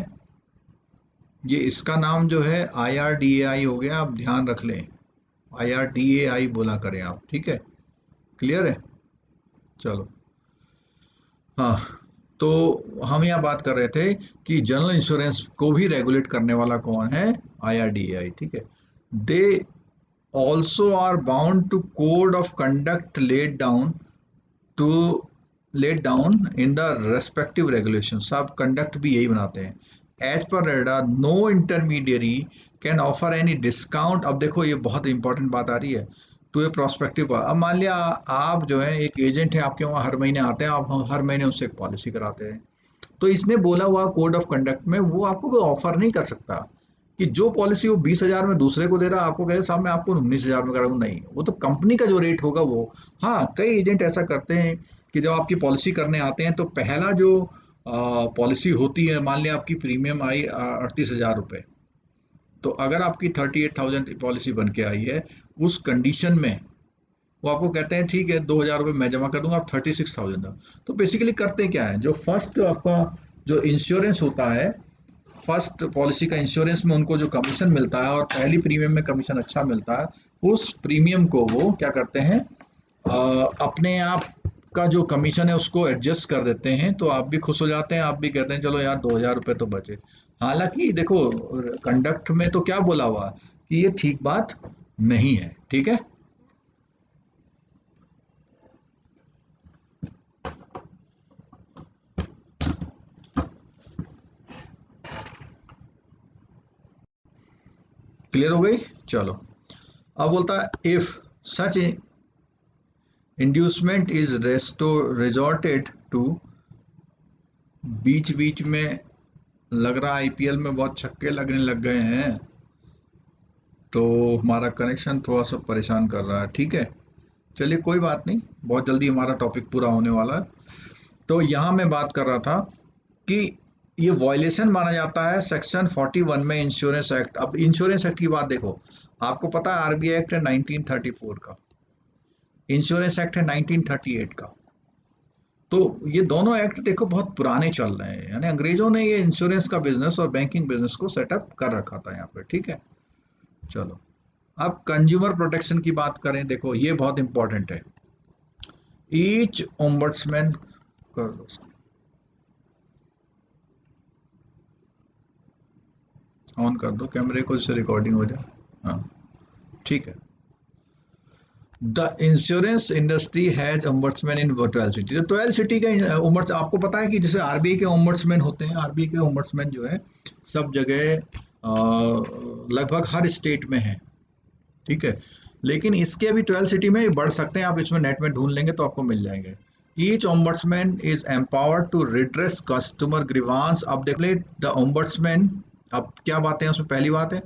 ये इसका नाम जो है आईआरडीएआई हो गया, आप ध्यान रख लें, आईआरडीएआई बोला करें आप, ठीक है। क्लियर है, चलो। हाँ, तो हम यहाँ बात कर रहे थे कि जनरल इंश्योरेंस को भी रेगुलेट करने वाला कौन है, आईआरडीएआई, ठीक है। दे also are bound to code of conduct to laid down in the respective regulations। सब conduct भी यही बनाते हैं। As per RERDA, no intermediary can offer any discount। अब देखो ये बहुत इंपॉर्टेंट बात आ रही है, टू ए प्रोस्पेक्टिव। अब मान लिया आप जो है एक एजेंट है, आपके वहाँ हर महीने आते हैं, आप हर महीने उससे एक पॉलिसी कराते हैं, तो इसने बोला हुआ कोड ऑफ कंडक्ट में वो आपको कोई ऑफर नहीं कर सकता कि जो पॉलिसी वो 20,000 में दूसरे को दे रहा है, आपको कहे साहब मैं आपको 19,000 में करा दूं, नहीं, वो तो कंपनी का जो रेट होगा वो। हाँ, कई एजेंट ऐसा करते हैं कि जब आपकी पॉलिसी करने आते हैं तो पहला जो पॉलिसी होती है, मान लिया आपकी प्रीमियम आई 38,000 रुपये, तो अगर आपकी 38,000 पॉलिसी बन के आई है, उस कंडीशन में वो आपको कहते हैं ठीक है 2,000 रुपये मैं जमा कर दूंगा, आप 36,000 दो। तो बेसिकली करते क्या है, जो फर्स्ट आपका जो इंश्योरेंस होता है, फर्स्ट पॉलिसी का इंश्योरेंस में उनको जो कमीशन मिलता है, और पहली प्रीमियम में कमीशन अच्छा मिलता है, उस प्रीमियम को वो क्या करते हैं, अपने आप का जो कमीशन है उसको एडजस्ट कर देते हैं, तो आप भी खुश हो जाते हैं, आप भी कहते हैं चलो यार 2,000 रुपये तो बचे। हालांकि देखो कंडक्ट में तो क्या बोला हुआ कि ये ठीक बात नहीं है, ठीक है। क्लियर हो गई, चलो। अब बोलता है if such inducement is resorted to, बीच बीच में लग रहा आईपीएल में बहुत छक्के लगने लग गए हैं, तो हमारा कनेक्शन थोड़ा सा परेशान कर रहा है, ठीक है। चलिए कोई बात नहीं, बहुत जल्दी हमारा टॉपिक पूरा होने वाला है। तो यहाँ मैं बात कर रहा था कि ये वॉयलेशन माना जाता है सेक्शन 41 में इंश्योरेंस एक्ट। अब इंश्योरेंस एक्ट की बात देखो, आपको पता है आरबीआई एक्ट है 1934 का, इंश्योरेंस एक्ट है 1938 का। तो ये दोनों एक्ट देखो बहुत पुराने चल रहे हैं, यानी अंग्रेजों ने ये इंश्योरेंस का बिजनेस और बैंकिंग बिजनेस को सेटअप कर रखा था यहाँ पे, ठीक है। चलो, अब कंज्यूमर प्रोटेक्शन की बात करें, देखो ये बहुत इंपॉर्टेंट है। ईच ओम्बड्समैन, कर दो ऑन कर दो कैमरे को, जिससे रिकॉर्डिंग हो जाए। हाँ, ठीक है। The insurance industry has ombudsman in 12 city. 12 city का ओम्बड्स, आपको पता है कि जैसे आरबीआई के ओम्बड्समैन होते हैं, आरबीआई के ओम्बड्समैन जो है सब जगह लगभग हर स्टेट में है, ठीक है। लेकिन इसके अभी 12 सिटी में बढ़ सकते हैं, आप इसमें नेट में ढूंढ लेंगे तो आपको मिल जाएंगे। Each ombudsman is empowered to redress customer grievance. अब देख ले द ओम्बड्समैन, अब क्या बातें हैं उसमें, पहली बात है,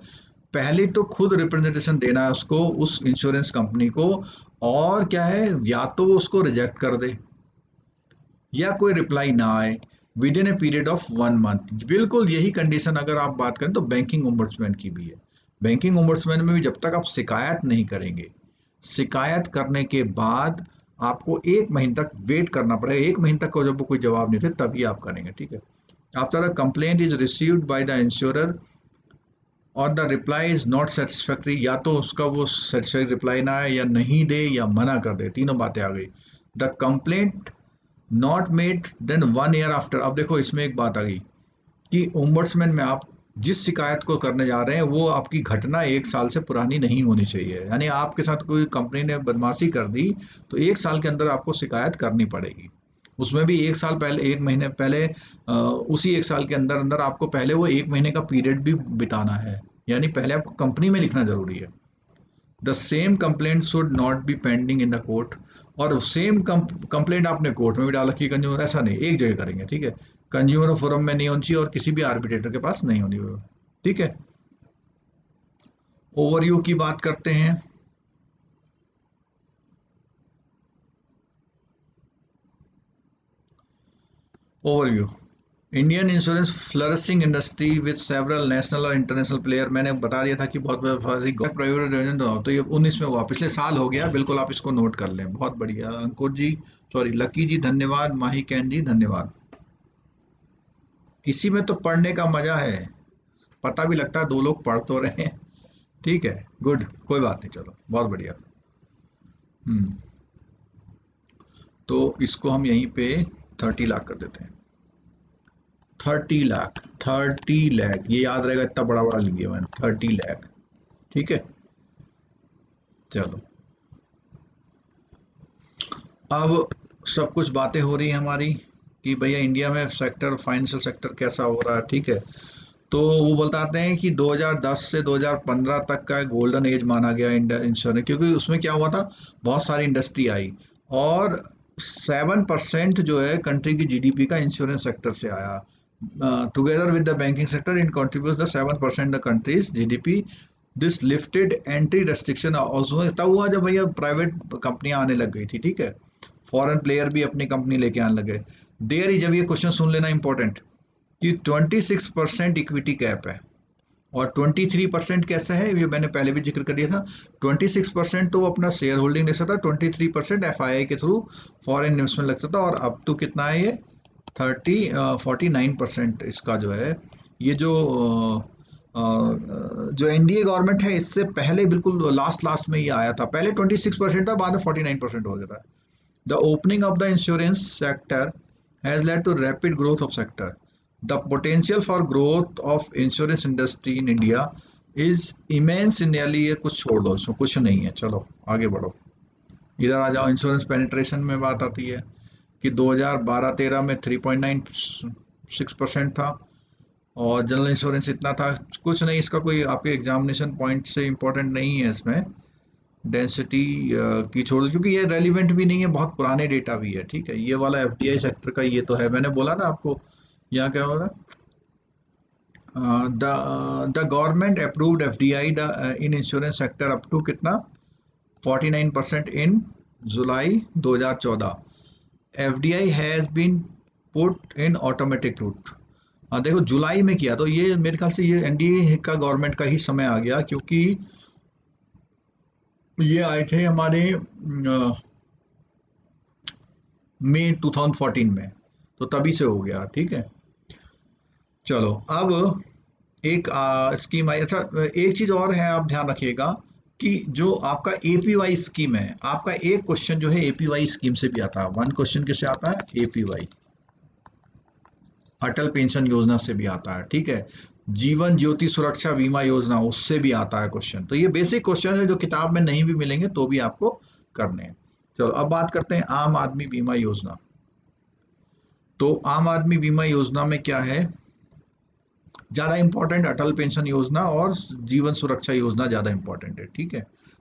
पहली तो खुद रिप्रेजेंटेशन देना है उसको, उस इंश्योरेंस कंपनी को, और क्या है, या तो वो उसको रिजेक्ट कर दे या कोई रिप्लाई ना आए with in a period of 1 month. बिल्कुल यही कंडीशन अगर आप बात करें तो बैंकिंग ओम्बड्समैन की भी है। बैंकिंग ओम्बड्समैन में भी जब तक आप शिकायत नहीं करेंगे, शिकायत करने के बाद आपको 1 महीने तक वेट करना पड़ेगा। 1 महीने तक जब कोई जवाब नहीं दे तभी आप करेंगे, ठीक है। After the complaint is received by the insurer और the reply is not satisfactory, या तो उसका वो सेटिस्फैक्ट्री रिप्लाई ना आए, या नहीं दे, या मना कर दे, तीनों बातें आ गई। The complaint not made then 1 year after. अब देखो इसमें एक बात आ गई कि ओम्बड्समैन में आप जिस शिकायत को करने जा रहे हैं वो आपकी घटना 1 साल से पुरानी नहीं होनी चाहिए। यानी आपके साथ कोई कंपनी ने बदमाशी कर दी तो 1 साल के अंदर आपको शिकायत करनी पड़ेगी। उसमें भी 1 साल पहले, 1 महीने पहले, उसी 1 साल के अंदर अंदर आपको पहले वो 1 महीने का पीरियड भी बिताना है, यानी पहले आपको कंपनी में लिखना जरूरी है। The same complaint should not be pending in the court. और सेम कंप्लेंट आपने कोर्ट में भी डाल रखी है कंज्यूमर, ऐसा नहीं, एक जगह करेंगे, ठीक है। कंज्यूमर फोरम में नहीं होनी चाहिए और किसी भी आर्बिट्रेटर के पास नहीं होनी, ठीक है। ओवरव्यू की बात करते हैं। Overview, Indian insurance flourishing industry with several national और इंटरनेशनल प्लेयर। मैंने बता दिया था कि बहुत प्राइवेट तो ये 19 में हुआ, पिछले साल हो गया, बिल्कुल आप इसको नोट कर लें। बहुत बढ़िया अंकुर जी, सॉरी लकी जी धन्यवाद, माही कैन जी धन्यवाद। इसी में तो पढ़ने का मजा है, पता भी लगता है 2 लोग पढ़ तो रहे हैं, ठीक है, गुड, कोई बात नहीं, चलो बहुत बढ़िया। हम्म, तो इसको हम यहीं पे 30 लाख कर देते हैं। 30 लाख, 30 लाख, ये याद रहेगा, इतना बड़ा बड़ा लिया मैंने, 30 लाख, ठीक है। चलो, अब सब कुछ बातें हो रही है हमारी कि भैया इंडिया में सेक्टर, फाइनेंशियल सेक्टर कैसा हो रहा है, ठीक है। तो वो बताते हैं कि 2010 से 2015 तक का गोल्डन एज माना गया इंश्योरेंस, क्योंकि उसमें क्या हुआ था, बहुत सारी इंडस्ट्री आई और 7% जो है कंट्री की जीडीपी का इंश्योरेंस सेक्टर से आया। Together with the banking sector in contribute the 7% the countries GDP. This lifted entry restriction, उसमें तब हुआ जब भैया प्राइवेट कंपनियां आने लग गई थी, ठीक है। फॉरेन प्लेयर भी अपनी कंपनी लेके आने लगे। देयर ही, जब ये क्वेश्चन सुन लेना इंपॉर्टेंट, कि 26% इक्विटी कैप है और 23% कैसे है, ये मैंने पहले भी जिक्र कर दिया था। 26% तो वो अपना शेयर होल्डिंग ले सकता, 23% एफआईआई के थ्रू फॉरेन इन्वेस्टमेंट लग सकता, और अब तो कितना है ये 49% इसका जो है, ये जो एनडीए गवर्नमेंट है इससे पहले बिल्कुल लास्ट लास्ट में ये आया था, पहले 26% था, बाद में 49% हो गया था। The opening of the insurance sector has led to rapid growth of sector. The potential for growth of insurance industry in India is immense in nearly, ये कुछ छोड़ दो, इसमें कुछ नहीं है, चलो आगे बढ़ो, इधर आ जाओ। इंश्योरेंस पेनिट्रेशन में बात आती है कि 2012-13 में 3.96% था और जनरल इंश्योरेंस इतना था, कुछ नहीं, इसका कोई आपके एग्जामिनेशन पॉइंट से इम्पोर्टेंट नहीं है इसमें, डेंसिटी की छोड़ दो क्योंकि ये रेलिवेंट भी नहीं है, बहुत पुराने डेटा भी है, ठीक है। ये वाला एफडीआई सेक्टर का ये तो है, मैंने बोला ना आपको, यहाँ क्या होगा, the government approved FDI the in insurance sector up to कितना 49% in July 2014। FDI has been put in automatic route. देखो जुलाई में किया, तो ये मेरे ख्याल से ये एनडीए का गवर्नमेंट का ही समय आ गया, क्योंकि ये आए थे हमारे मई 2014 में, तो तभी से हो गया। ठीक है, चलो अब एक स्कीम आई। अच्छा, एक चीज और है, आप ध्यान रखिएगा कि जो आपका एपीवाई स्कीम है, आपका एक क्वेश्चन जो है एपीवाई स्कीम से भी आता है। वन क्वेश्चन किससे आता है? एपीवाई, अटल पेंशन योजना से भी आता है। ठीक है, जीवन ज्योति सुरक्षा बीमा योजना, उससे भी आता है क्वेश्चन। तो ये बेसिक क्वेश्चन है जो किताब में नहीं भी मिलेंगे तो भी आपको करने हैं। चलो अब बात करते हैं आम आदमी बीमा योजना। तो आम आदमी बीमा योजना में क्या है? ज्यादा इंपॉर्टेंट अटल पेंशन योजना और जीवन सुरक्षा योजना ज्यादा इंपॉर्टेंट है। ठीक है,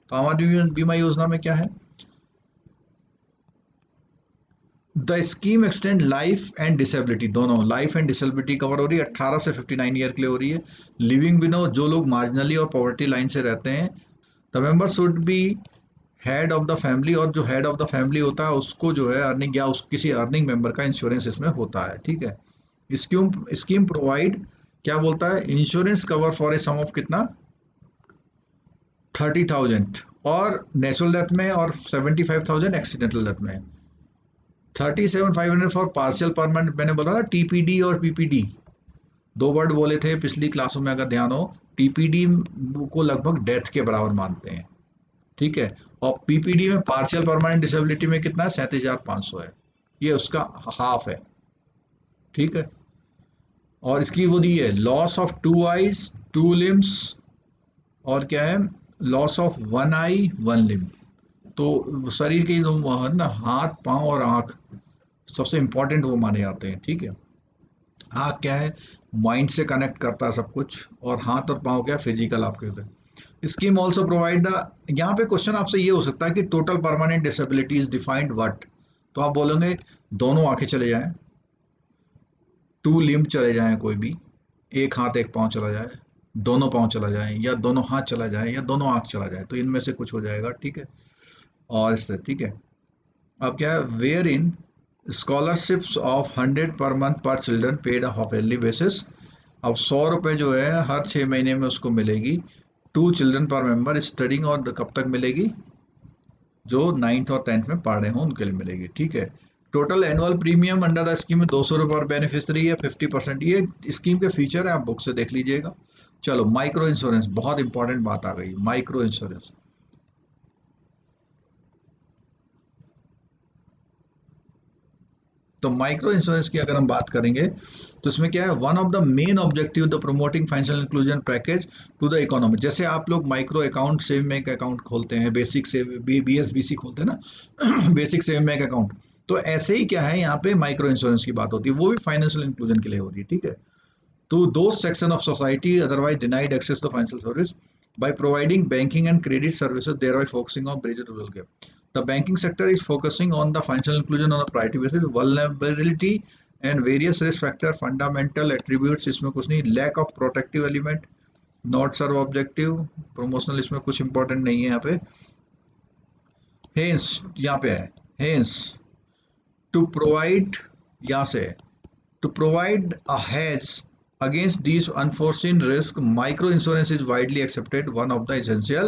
तो आम आदमी बीमा योजना में क्या है? The scheme extend life and disability, दोनों लाइफ एंड डिसेबिलिटी कवर हो रही है। 18 से 59 ईयर के लिए हो रही है। लिविंग बिलो, जो लोग मार्जिनली और पॉवर्टी लाइन से रहते हैं। The member should be head of the family, और जो हेड ऑफ द फैमिली होता है उसको जो है अर्निंग या उस किसी अर्निंग मेंबर का इंश्योरेंस इसमें होता है। ठीक है, स्कीम स्कीम प्रोवाइड क्या बोलता है? Insurance cover for a sum of कितना? 30,000 और नेचुरल डेथ में, और 75,000 एक्सीडेंटल डेथ में। 37,500 फॉर पार्शियल परमानेंट, मैंने बोला ना टीपीडी और पीपीडी, दो वर्ड बोले थे पिछली क्लासों में, अगर ध्यान हो। टीपीडी को लगभग डेथ के बराबर मानते हैं। ठीक है, और पीपीडी में पार्शियल परमानेंट डिसेबिलिटी में कितना है? 37,500 है, ये उसका हाफ है। ठीक है, और इसकी वो दी है लॉस ऑफ 2 आईज 2 लिम्स, और क्या है? Loss of 1 I 1 limb. तो शरीर के जो है ना, हाथ पांव और आंख सबसे इंपॉर्टेंट वो माने जाते हैं। ठीक है, आंख क्या है? माइंड से कनेक्ट करता है सब कुछ, और हाथ और पांव क्या है? फिजिकल आपके होते हैं। स्कीम ऑल्सो प्रोवाइड द, यहाँ पे क्वेश्चन आपसे ये हो सकता है कि total permanent disability is defined what? तो आप बोलोगे दोनों आंखें चले जाएं, 2 लिम्ब चले जाएं, कोई भी एक हाथ एक पांव चला जाए, दोनों पांव चला जाए, या दोनों हाथ चला जाए, या दोनों आंख चला जाए, तो इनमें से कुछ हो जाएगा। ठीक है, और इससे ठीक है। अब क्या है? Where in scholarships of 100 per month पर children paid of yearly basis. अब 100 रुपये जो है हर 6 महीने में उसको मिलेगी, 2 चिल्ड्रन पर मेंबर स्टडिंग, और कब तक मिलेगी? जो 9th और 10th में पढ़ रहे हो उनके लिए मिलेगी। ठीक है, total annual premium under the scheme में 200 रुपये पर बेनिफिशियरी है, 50%। ये स्कीम के फीचर है, आप बुक से देख लीजिएगा। चलो माइक्रो इंश्योरेंस, बहुत इंपॉर्टेंट बात आ गई, माइक्रो इंश्योरेंस। तो माइक्रो इंश्योरेंस की अगर हम बात करेंगे तो इसमें क्या है? One of the main objective the promoting financial inclusion package to the economy. जैसे आप लोग micro account saving bank account खोलते हैं, बेसिक सेव बीएसबीसी खोलते हैं ना बेसिक सेविंग बैंक अकाउंट, तो ऐसे ही क्या है, यहाँ पे माइक्रो इंश्योरेंस की बात होती है, वो भी फाइनेंशियल इंक्लूजन के लिए हो रही है। ठीक है, to those section of society otherwise denied access to financial service by providing banking and credit services, thereby focusing on bridging the rural gap. The banking sector is focusing on the financial inclusion on a priority basis. Vulnerability and various risk factor, fundamental attributes इसमें कुछ नहीं, lack of protective element, not serve objective, promotional इसमें कुछ important नहीं है यहाँ पे। Hence यहाँ पे है, hence to provide, यहाँ से to provide a hedge against these unforeseen risks, micro insurance is widely accepted one of the essential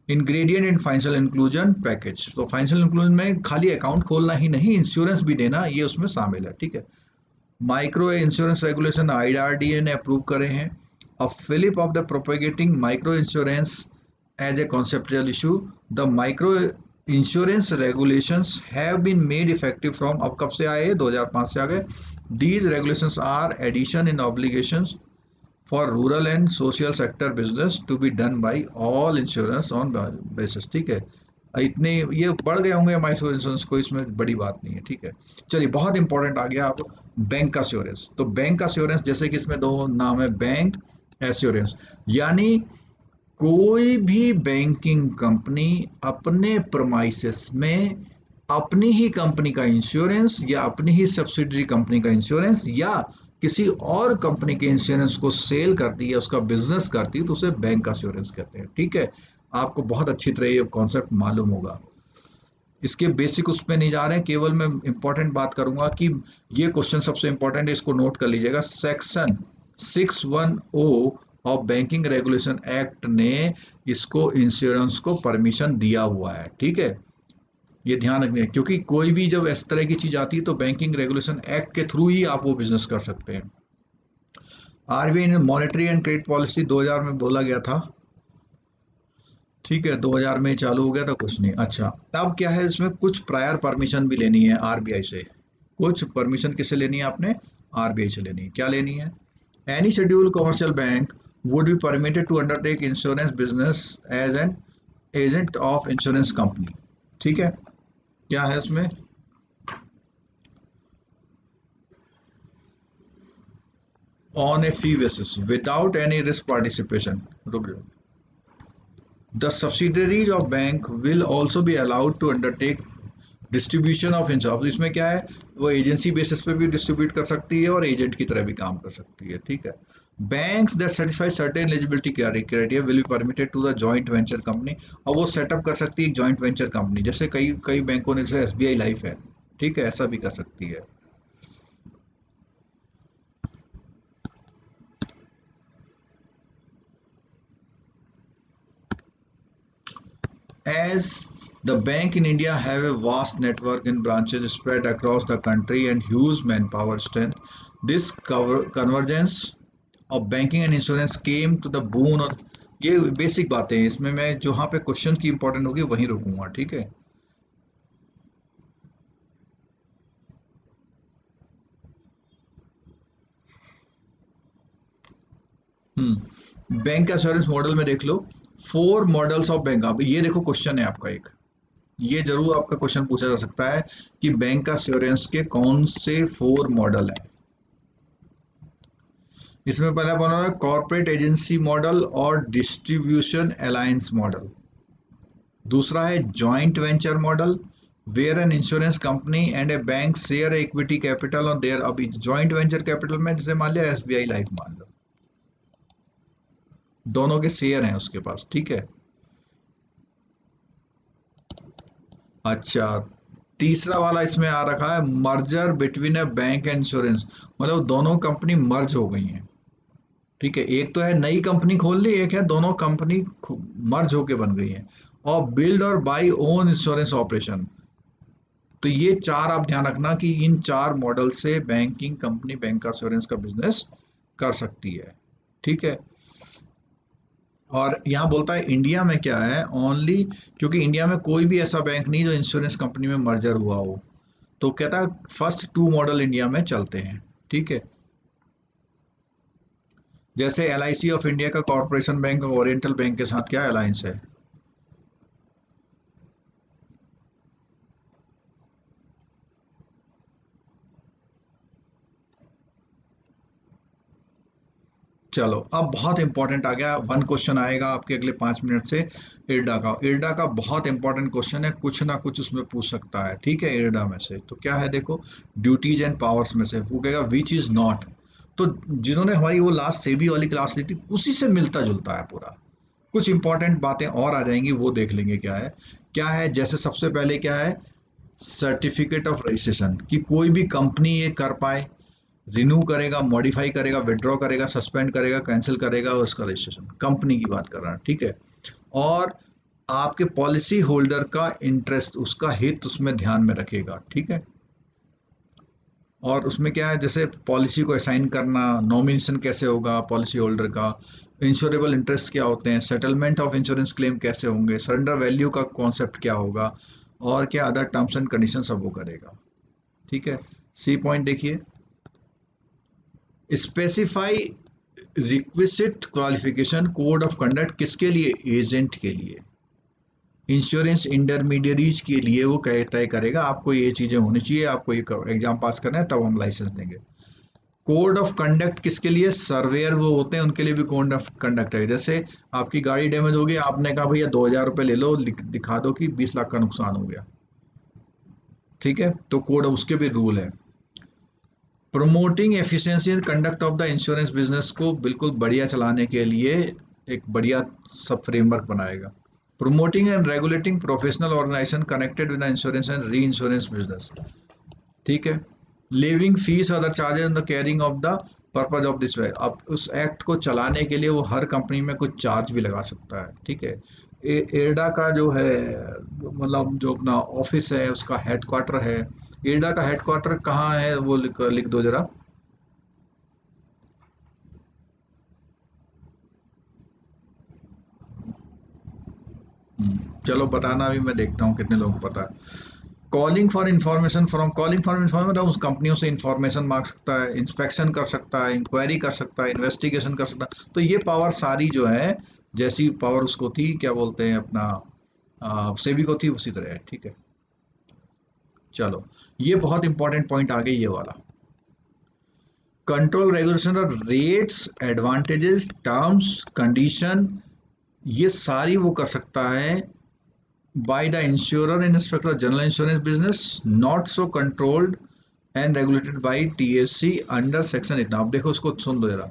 ingredient in financial inclusion package। तो फाइनेंशियल इंक्लूजन में खाली अकाउंट खोलना ही नहीं, इंश्योरेंस भी देना, ये उसमें शामिल है। ठीक है, माइक्रो इंश्योरेंस रेगुलेशन आईआरडीए ने अप्रूव करे हैं। A fillip of the propagating micro insurance as a conceptual issue, the micro insurance regulations have been made effective from, अब कब से आए? 2005 से आ गए। These regulations are addition in obligations for rural and social sector business to be done by all insurance on basis। ठीक है, इतने ये बढ़ गए होंगे माइक्रो इंश्योरेंस, को इसमें बड़ी बात नहीं है। ठीक है, चलिए बहुत इंपॉर्टेंट आ गया अब बैंक एश्योरेंस। तो बैंक एश्योरेंस, जैसे कि इसमें दो नाम है, बैंक एश्योरेंस, यानी कोई भी बैंकिंग कंपनी अपने प्रमाइसेस में अपनी ही कंपनी का इंश्योरेंस, या अपनी ही सब्सिडरी कंपनी का इंश्योरेंस, या किसी और कंपनी के इंश्योरेंस को सेल करती है, उसका बिजनेस करती है, तो उसे बैंक एश्योरेंस कहते हैं। ठीक है, आपको बहुत अच्छी तरह ये कॉन्सेप्ट मालूम होगा। इसके बेसिक उस पे नहीं जा रहे हैं, केवल मैं इंपॉर्टेंट बात करूंगा कि ये क्वेश्चन सबसे इंपॉर्टेंट है, इसको नोट कर लीजिएगा। Section 610 of banking regulation act ने इसको इंश्योरेंस को परमिशन दिया हुआ है, ठीक है। ये ध्यान रखना है, क्योंकि कोई भी जब इस तरह की चीज आती है तो बैंकिंग रेगुलेशन एक्ट के थ्रू ही आप वो बिजनेस कर सकते हैं। आरबीआई ने मॉनेटरी एंड क्रेडिट पॉलिसी 2000 में बोला गया था, ठीक है, 2000 में चालू हो गया था, कुछ नहीं। अच्छा, अब क्या है, इसमें कुछ प्रायर परमिशन भी लेनी है आरबीआई से। कुछ परमिशन किससे लेनी है आपने? आरबीआई से लेनी है। क्या लेनी है? Any schedule commercial bank would be permitted to undertake insurance business as an agent of insurance company, ठीक है। क्या है इसमें? On a fee basis without any risk participation. रुक जाओ। The subsidiaries of bank will also be allowed to undertake distribution of insurance. इसमें क्या है, वो एजेंसी बेसिस पे भी डिस्ट्रीब्यूट कर सकती है और एजेंट की तरह भी काम कर सकती है, ठीक है। Banks that satisfy certain eligibility criteria will be permitted to the joint venture company. और वो सेटअप कर सकती है एक जॉइंट वेंचर कंपनी, जैसे कई कई बैंकों ने, जैसे एसबीआई लाइफ है, ठीक है, ऐसा भी कर सकती है। As the bank in India have a vast network in branches spread across the country and huge manpower strength, this convergence of banking and insurance came to the boon of, ये basic बातें हैं, इसमें मैं जहाँ पे question की important होगी वहीं रुकूंगा, ठीक है। बैंक इंश्योरेंस मॉडल में देख लो, 4 मॉडल्स ऑफ बैंक। अब ये देखो क्वेश्चन है आपका एक, ये जरूर आपका क्वेश्चन पूछा जा सकता है कि बैंक इंश्योरेंस के कौन से 4 मॉडल हैं। इसमें पहला बना है कॉर्पोरेट एजेंसी मॉडल और डिस्ट्रीब्यूशन अलायंस मॉडल। दूसरा है joint venture model, where an insurance company and a bank share equity capital on there. अभी जॉइंट वेंचर कैपिटल में जैसे मान लिया एसबीआई लाइफ मान लो, दोनों के शेयर हैं उसके पास, ठीक है। अच्छा, तीसरा वाला इसमें आ रखा है merger between a bank and insurance, मतलब दोनों कंपनी मर्ज हो गई हैं, ठीक है। एक तो है नई कंपनी खोल ली, एक है दोनों कंपनी मर्ज होके बन गई है। और बिल्ड और बाई ओन इंश्योरेंस ऑपरेशन। तो ये 4 आप ध्यान रखना कि इन 4 मॉडल से बैंकिंग कंपनी बैंक इंश्योरेंस का बिजनेस कर सकती है, ठीक है। और यहाँ बोलता है इंडिया में क्या है, ओनली, क्योंकि इंडिया में कोई भी ऐसा बैंक नहीं जो इंश्योरेंस कंपनी में मर्जर हुआ हो, तो कहता है फर्स्ट 2 मॉडल इंडिया में चलते हैं, ठीक है। जैसे एलआईसी ऑफ इंडिया का कॉर्पोरेशन बैंक और ओरिएंटल बैंक के साथ क्या अलायंस है? चलो, अब बहुत इंपॉर्टेंट आ गया, 1 क्वेश्चन आएगा आपके अगले 5 मिनट से। इरडा का बहुत इंपॉर्टेंट क्वेश्चन है, कुछ ना कुछ उसमें पूछ सकता है, ठीक है। इरडा में से तो क्या है, देखो, ड्यूटीज एंड पावर्स में से वो कहेगा विच इज नॉट। तो जिन्होंने हमारी वो लास्ट सेबी वाली क्लास ली थी उसी से मिलता जुलता है पूरा। कुछ इंपॉर्टेंट बातें और आ जाएंगी, वो देख लेंगे क्या है। क्या है, जैसे सबसे पहले क्या है, सर्टिफिकेट ऑफ रजिस्ट्रेशन, कि कोई भी कंपनी ये कर पाए, रिन्यू करेगा, मॉडिफाई करेगा, विड्रॉ करेगा, सस्पेंड करेगा, कैंसिल करेगा, उसका रजिस्ट्रेशन, कंपनी की बात कर रहा है, ठीक है। और आपके पॉलिसी होल्डर का इंटरेस्ट, उसका हित उसमें ध्यान में रखेगा, ठीक है। और उसमें क्या है, जैसे पॉलिसी को असाइन करना, नॉमिनेशन कैसे होगा पॉलिसी होल्डर का, इंश्योरेबल इंटरेस्ट क्या होते हैं, सेटलमेंट ऑफ इंश्योरेंस क्लेम कैसे होंगे, सरेंडर वैल्यू का कॉन्सेप्ट क्या होगा, और क्या अदर टर्म्स एंड कंडीशन सब वो करेगा, ठीक है। सी पॉइंट देखिए, specify requisite qualification code of conduct, किसके लिए? एजेंट के लिए, इंश्योरेंस इंटरमीडियरीज के लिए वो तय करेगा आपको ये चीजें होनी चाहिए, आपको ये एग्जाम पास करना है तब हम लाइसेंस देंगे। कोड ऑफ कंडक्ट किसके लिए? सर्वेयर वो होते हैं, उनके लिए भी कोड ऑफ कंडक्ट है। जैसे आपकी गाड़ी डैमेज होगी, आपने कहा भैया 2000 रुपये ले लो, दिखा दो कि 20 लाख का नुकसान हो गया, ठीक है, तो कोड उसके भी रूल है। Promoting efficiency and conduct of the insurance business को बिल्कुल बढ़िया चलाने के लिए एक बढ़िया सब फ्रेमवर्क बनाएगा। promoting and regulating professional organization connected with the insurance and reinsurance business, ठीक है। Levying fees other charges in the carrying of the purpose of this way, अब उस एक्ट को चलाने के लिए वो हर कंपनी में कुछ चार्ज भी लगा सकता है, ठीक है। एडा का जो है, मतलब जो अपना ऑफिस है उसका हेडक्वार्टर है, एडा का हेडक्वार्टर कहाँ है वो लिख दो जरा। चलो बताना, अभी मैं देखता हूँ कितने लोगों को पता है। Calling for information from, calling for information उस कंपनियों से इंफॉर्मेशन मांग सकता है, इंस्पेक्शन कर सकता है, इंक्वायरी कर सकता है, इन्वेस्टिगेशन कर सकता है। तो ये पावर सारी जो है, जैसी पावर उसको थी, क्या बोलते हैं अपना सेबी को थी, उसी तरह है, ठीक है। चलो, ये बहुत इंपॉर्टेंट पॉइंट आ गई ये वाला। कंट्रोल रेगुलेशन और रेट्स, एडवांटेजेस, टर्म्स, कंडीशन, ये सारी वो कर सकता है by the insurer and inspector of general insurance business, not so controlled and regulated by TSC under section 8। अब देखो उसको सुन दो जरा।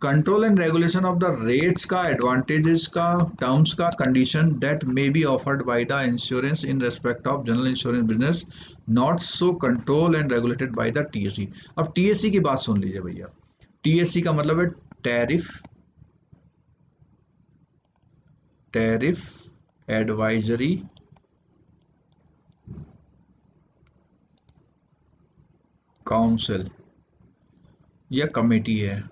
Control and regulation of the rates का, एडवांटेजेस का, टर्म्स का, condition that may be offered by the insurance in respect of general insurance business, not so control and regulated by the TSC. अब TSC की बात सुन लीजिए भैया। TSC का मतलब है टैरिफ, टैरिफ एडवाइजरी काउंसिल या कमेटी है,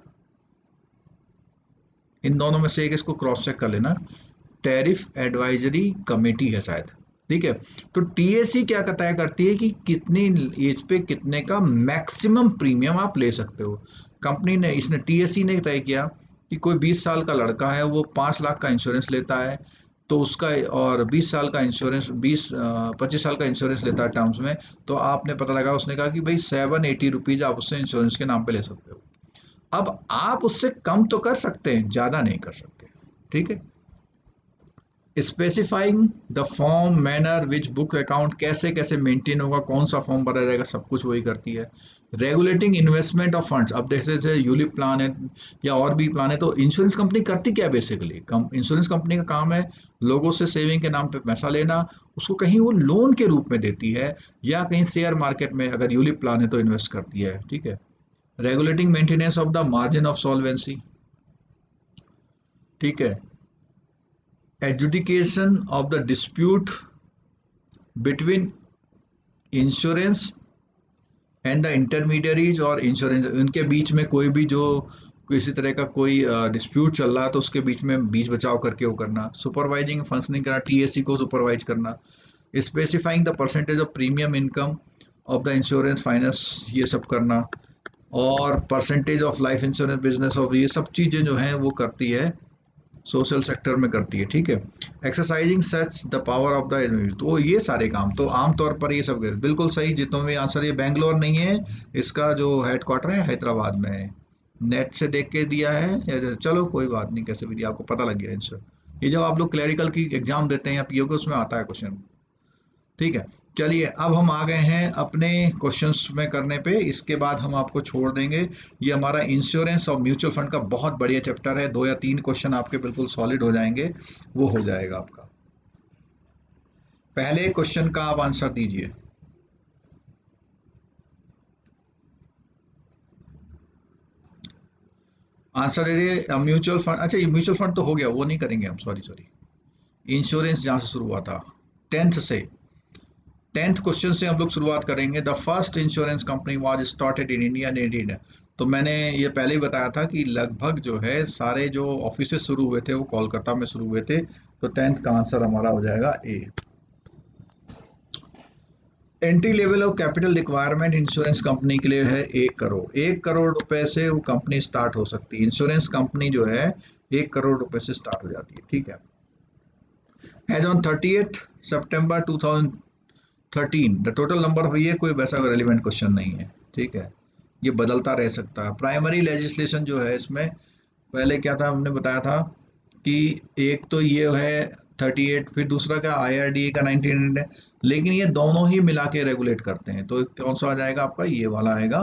इन दोनों में से एक इसको क्रॉस चेक कर लेना। टैरिफ एडवाइजरी कमेटी है शायद, ठीक है। तो टीएससी क्या तय करती है कि कितनी एज पे कितने का मैक्सिमम प्रीमियम आप ले सकते हो। कंपनी ने, इसने टीएससी ने तय किया कि कोई 20 साल का लड़का है, वो 5 लाख का इंश्योरेंस लेता है, तो उसका, और 20 साल का इंश्योरेंस, 25 साल का इंश्योरेंस लेता है टर्म्स में, तो आपने पता लगा, उसने कहा कि भाई 780 रुपीज आप उससे इंश्योरेंस के नाम पे ले सकते हो। अब आप उससे कम तो कर सकते हैं, ज्यादा नहीं कर सकते, ठीक है। Specifying the form, manner which book account कैसे कैसे मेंटेन होगा, कौन सा फॉर्म भरा जाएगा, सब कुछ वही करती है। रेगुलेटिंग इन्वेस्टमेंट ऑफ फंड्स, अब जैसे यूलिप प्लान है या और भी प्लान है, तो इंश्योरेंस कंपनी करती क्या है बेसिकली, इंश्योरेंस कंपनी का काम है लोगों से सेविंग के नाम पे पैसा लेना, उसको कहीं वो लोन के रूप में देती है, या कहीं शेयर मार्केट में अगर यूलिप प्लान है तो इन्वेस्ट करती है, ठीक है। Regulating maintenance of the margin of solvency, ठीक है। Adjudication of the dispute between insurance and the intermediaries, और इंश्योरेंस उनके बीच में कोई भी जो किसी तरह का कोई डिस्प्यूट चल रहा है तो उसके बीच में बीच बचाव करके वो करना। सुपरवाइजिंग फंक्शनिंग करना, टीएससी को सुपरवाइज करना। Specifying the percentage of premium income of the insurance finance, ये सब करना। और percentage of life insurance business of, ये सब चीज़ें जो हैं वो करती है, सोशल सेक्टर में करती है, ठीक है। Exercising such the power of the, तो ये सारे काम तो आमतौर पर ये सब बिल्कुल सही, जितनों में आंसर, ये बेंगलोर नहीं है, इसका जो हेडक्वार्टर है हैदराबाद में है। नेट से देख के दिया है, चलो कोई बात नहीं, कैसे भी दिया आपको पता लग गया आंसर। ये जब आप लोग क्लरिकल की एग्जाम देते हैं या पीओ के, उसमें आता है क्वेश्चन, ठीक है। चलिए अब हम आ गए हैं अपने क्वेश्चंस में करने पे, इसके बाद हम आपको छोड़ देंगे। ये हमारा इंश्योरेंस और म्यूचुअल फंड का बहुत बढ़िया चैप्टर है, 2 या 3 क्वेश्चन आपके बिल्कुल सॉलिड हो जाएंगे, वो हो जाएगा आपका। पहले क्वेश्चन का आप आंसर दीजिए। आंसर दे रही म्यूचुअल फंड, अच्छा ये म्यूचुअल फंड तो हो गया, वो नहीं करेंगे हम, सॉरी सॉरी। इंश्योरेंस जहां से शुरू हुआ था 10th से, 10th क्वेश्चन से हम लोग शुरुआत करेंगे। The first insurance company was started in India in 18, तो मैंने ये पहले ही बताया था कि लगभग जो है सारे जो ऑफिस शुरू हुए थे वो कोलकाता में शुरू हुए थे, तो 10th का आंसर हमारा हो जाएगा A. Entry level of capital requirement insurance company के लिए है 1 करोड़, 1 करोड़ रुपए से वो कंपनी स्टार्ट हो सकती है, इंश्योरेंस कंपनी जो है 1 करोड़ रुपए से स्टार्ट हो जाती है, ठीक है। As on 30th September 2013 the total number of, ये कोई वैसा रेलिवेंट क्वेश्चन नहीं है, ठीक है, ये बदलता रह सकता है। प्राइमरी लेजिस्लेशन जो है इसमें पहले क्या था, हमने बताया था कि एक तो ये है 38, फिर दूसरा का IRDA का 1900 है, लेकिन ये दोनों ही मिला के रेगुलेट करते हैं, तो कौन सा आ जाएगा आपका, ये वाला आएगा,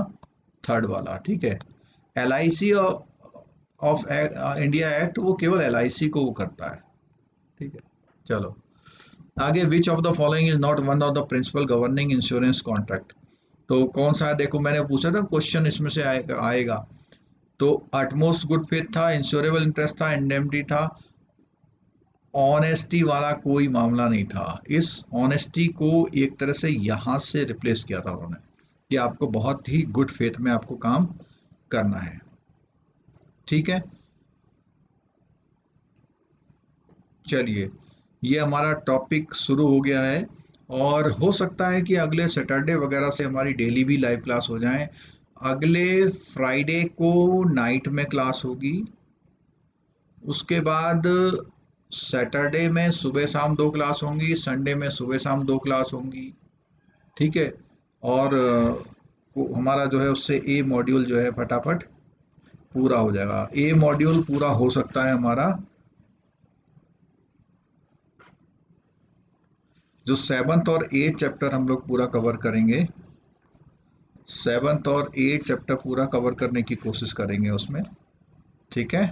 थर्ड वाला, ठीक है। LIC ऑफ इंडिया एक्ट, वो केवल LIC को वो करता है, ठीक है। चलो आगे, which of the following is not one of the principal governing insurance contract. तो कौन सा है, देखो मैंने पूछा था क्वेश्चन इसमें से आएगा। तो अटमोस्ट गुड फेथ था, इंश्योरेबल इंटरेस्ट था, इंडेमनिटी था, ऑनेस्टी वाला कोई मामला नहीं था। इस ऑनेस्टी को एक तरह से यहां से रिप्लेस किया था उन्होंने, कि आपको बहुत ही गुड फेथ में आपको काम करना है। ठीक है, चलिए ये हमारा टॉपिक शुरू हो गया है, और हो सकता है कि अगले सैटरडे वगैरह से हमारी डेली भी लाइव क्लास हो जाए। अगले फ्राइडे को नाइट में क्लास होगी, उसके बाद सैटरडे में सुबह शाम 2 क्लास होंगी, संडे में सुबह शाम 2 क्लास होंगी। ठीक है, और हमारा जो है उससे ए मॉड्यूल जो है फटाफट पूरा हो जाएगा। ए मॉड्यूल पूरा हो सकता है हमारा, जो 7th और 8th चैप्टर हम लोग पूरा कवर करेंगे। 7th और 8th चैप्टर पूरा कवर करने की कोशिश करेंगे उसमें। ठीक है,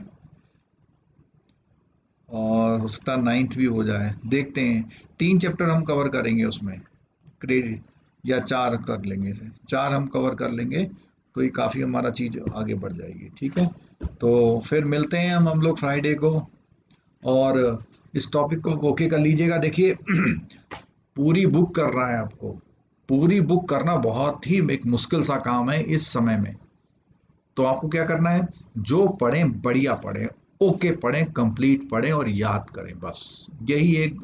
और हो सकता है 9th भी हो जाए, देखते हैं। 3 चैप्टर हम कवर करेंगे उसमें, क्रेडिट, या 4 कर लेंगे, 4 हम कवर कर लेंगे, तो ये काफ़ी हमारा चीज़ आगे बढ़ जाएगी। ठीक है, तो फिर मिलते हैं हम लोग फ्राइडे को, और इस टॉपिक को ओके कर लीजिएगा। देखिए पूरी बुक कर रहा है आपको, पूरी बुक करना बहुत ही एक मुश्किल सा काम है इस समय में। तो आपको क्या करना है, जो पढ़ें बढ़िया पढ़ें, ओके पढ़ें, कंप्लीट पढ़ें और याद करें, बस यही एक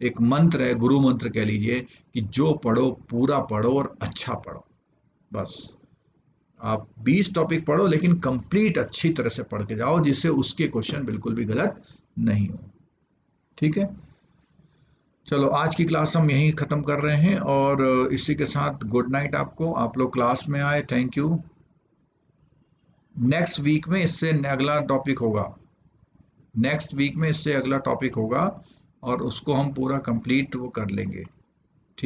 एक मंत्र है, गुरु मंत्र कह लीजिए, कि जो पढ़ो पूरा पढ़ो और अच्छा पढ़ो। बस आप 20 टॉपिक पढ़ो, लेकिन कंप्लीट अच्छी तरह से पढ़ के जाओ, जिससे उसके क्वेश्चन बिल्कुल भी गलत नहीं हो। ठीक है, चलो आज की क्लास हम यहीं ख़त्म कर रहे हैं, और इसी के साथ गुड नाइट आपको। आप लोग क्लास में आए, थैंक यू। नेक्स्ट वीक में इससे अगला टॉपिक होगा, नेक्स्ट वीक में इससे अगला टॉपिक होगा, और उसको हम पूरा कंप्लीट वो कर लेंगे।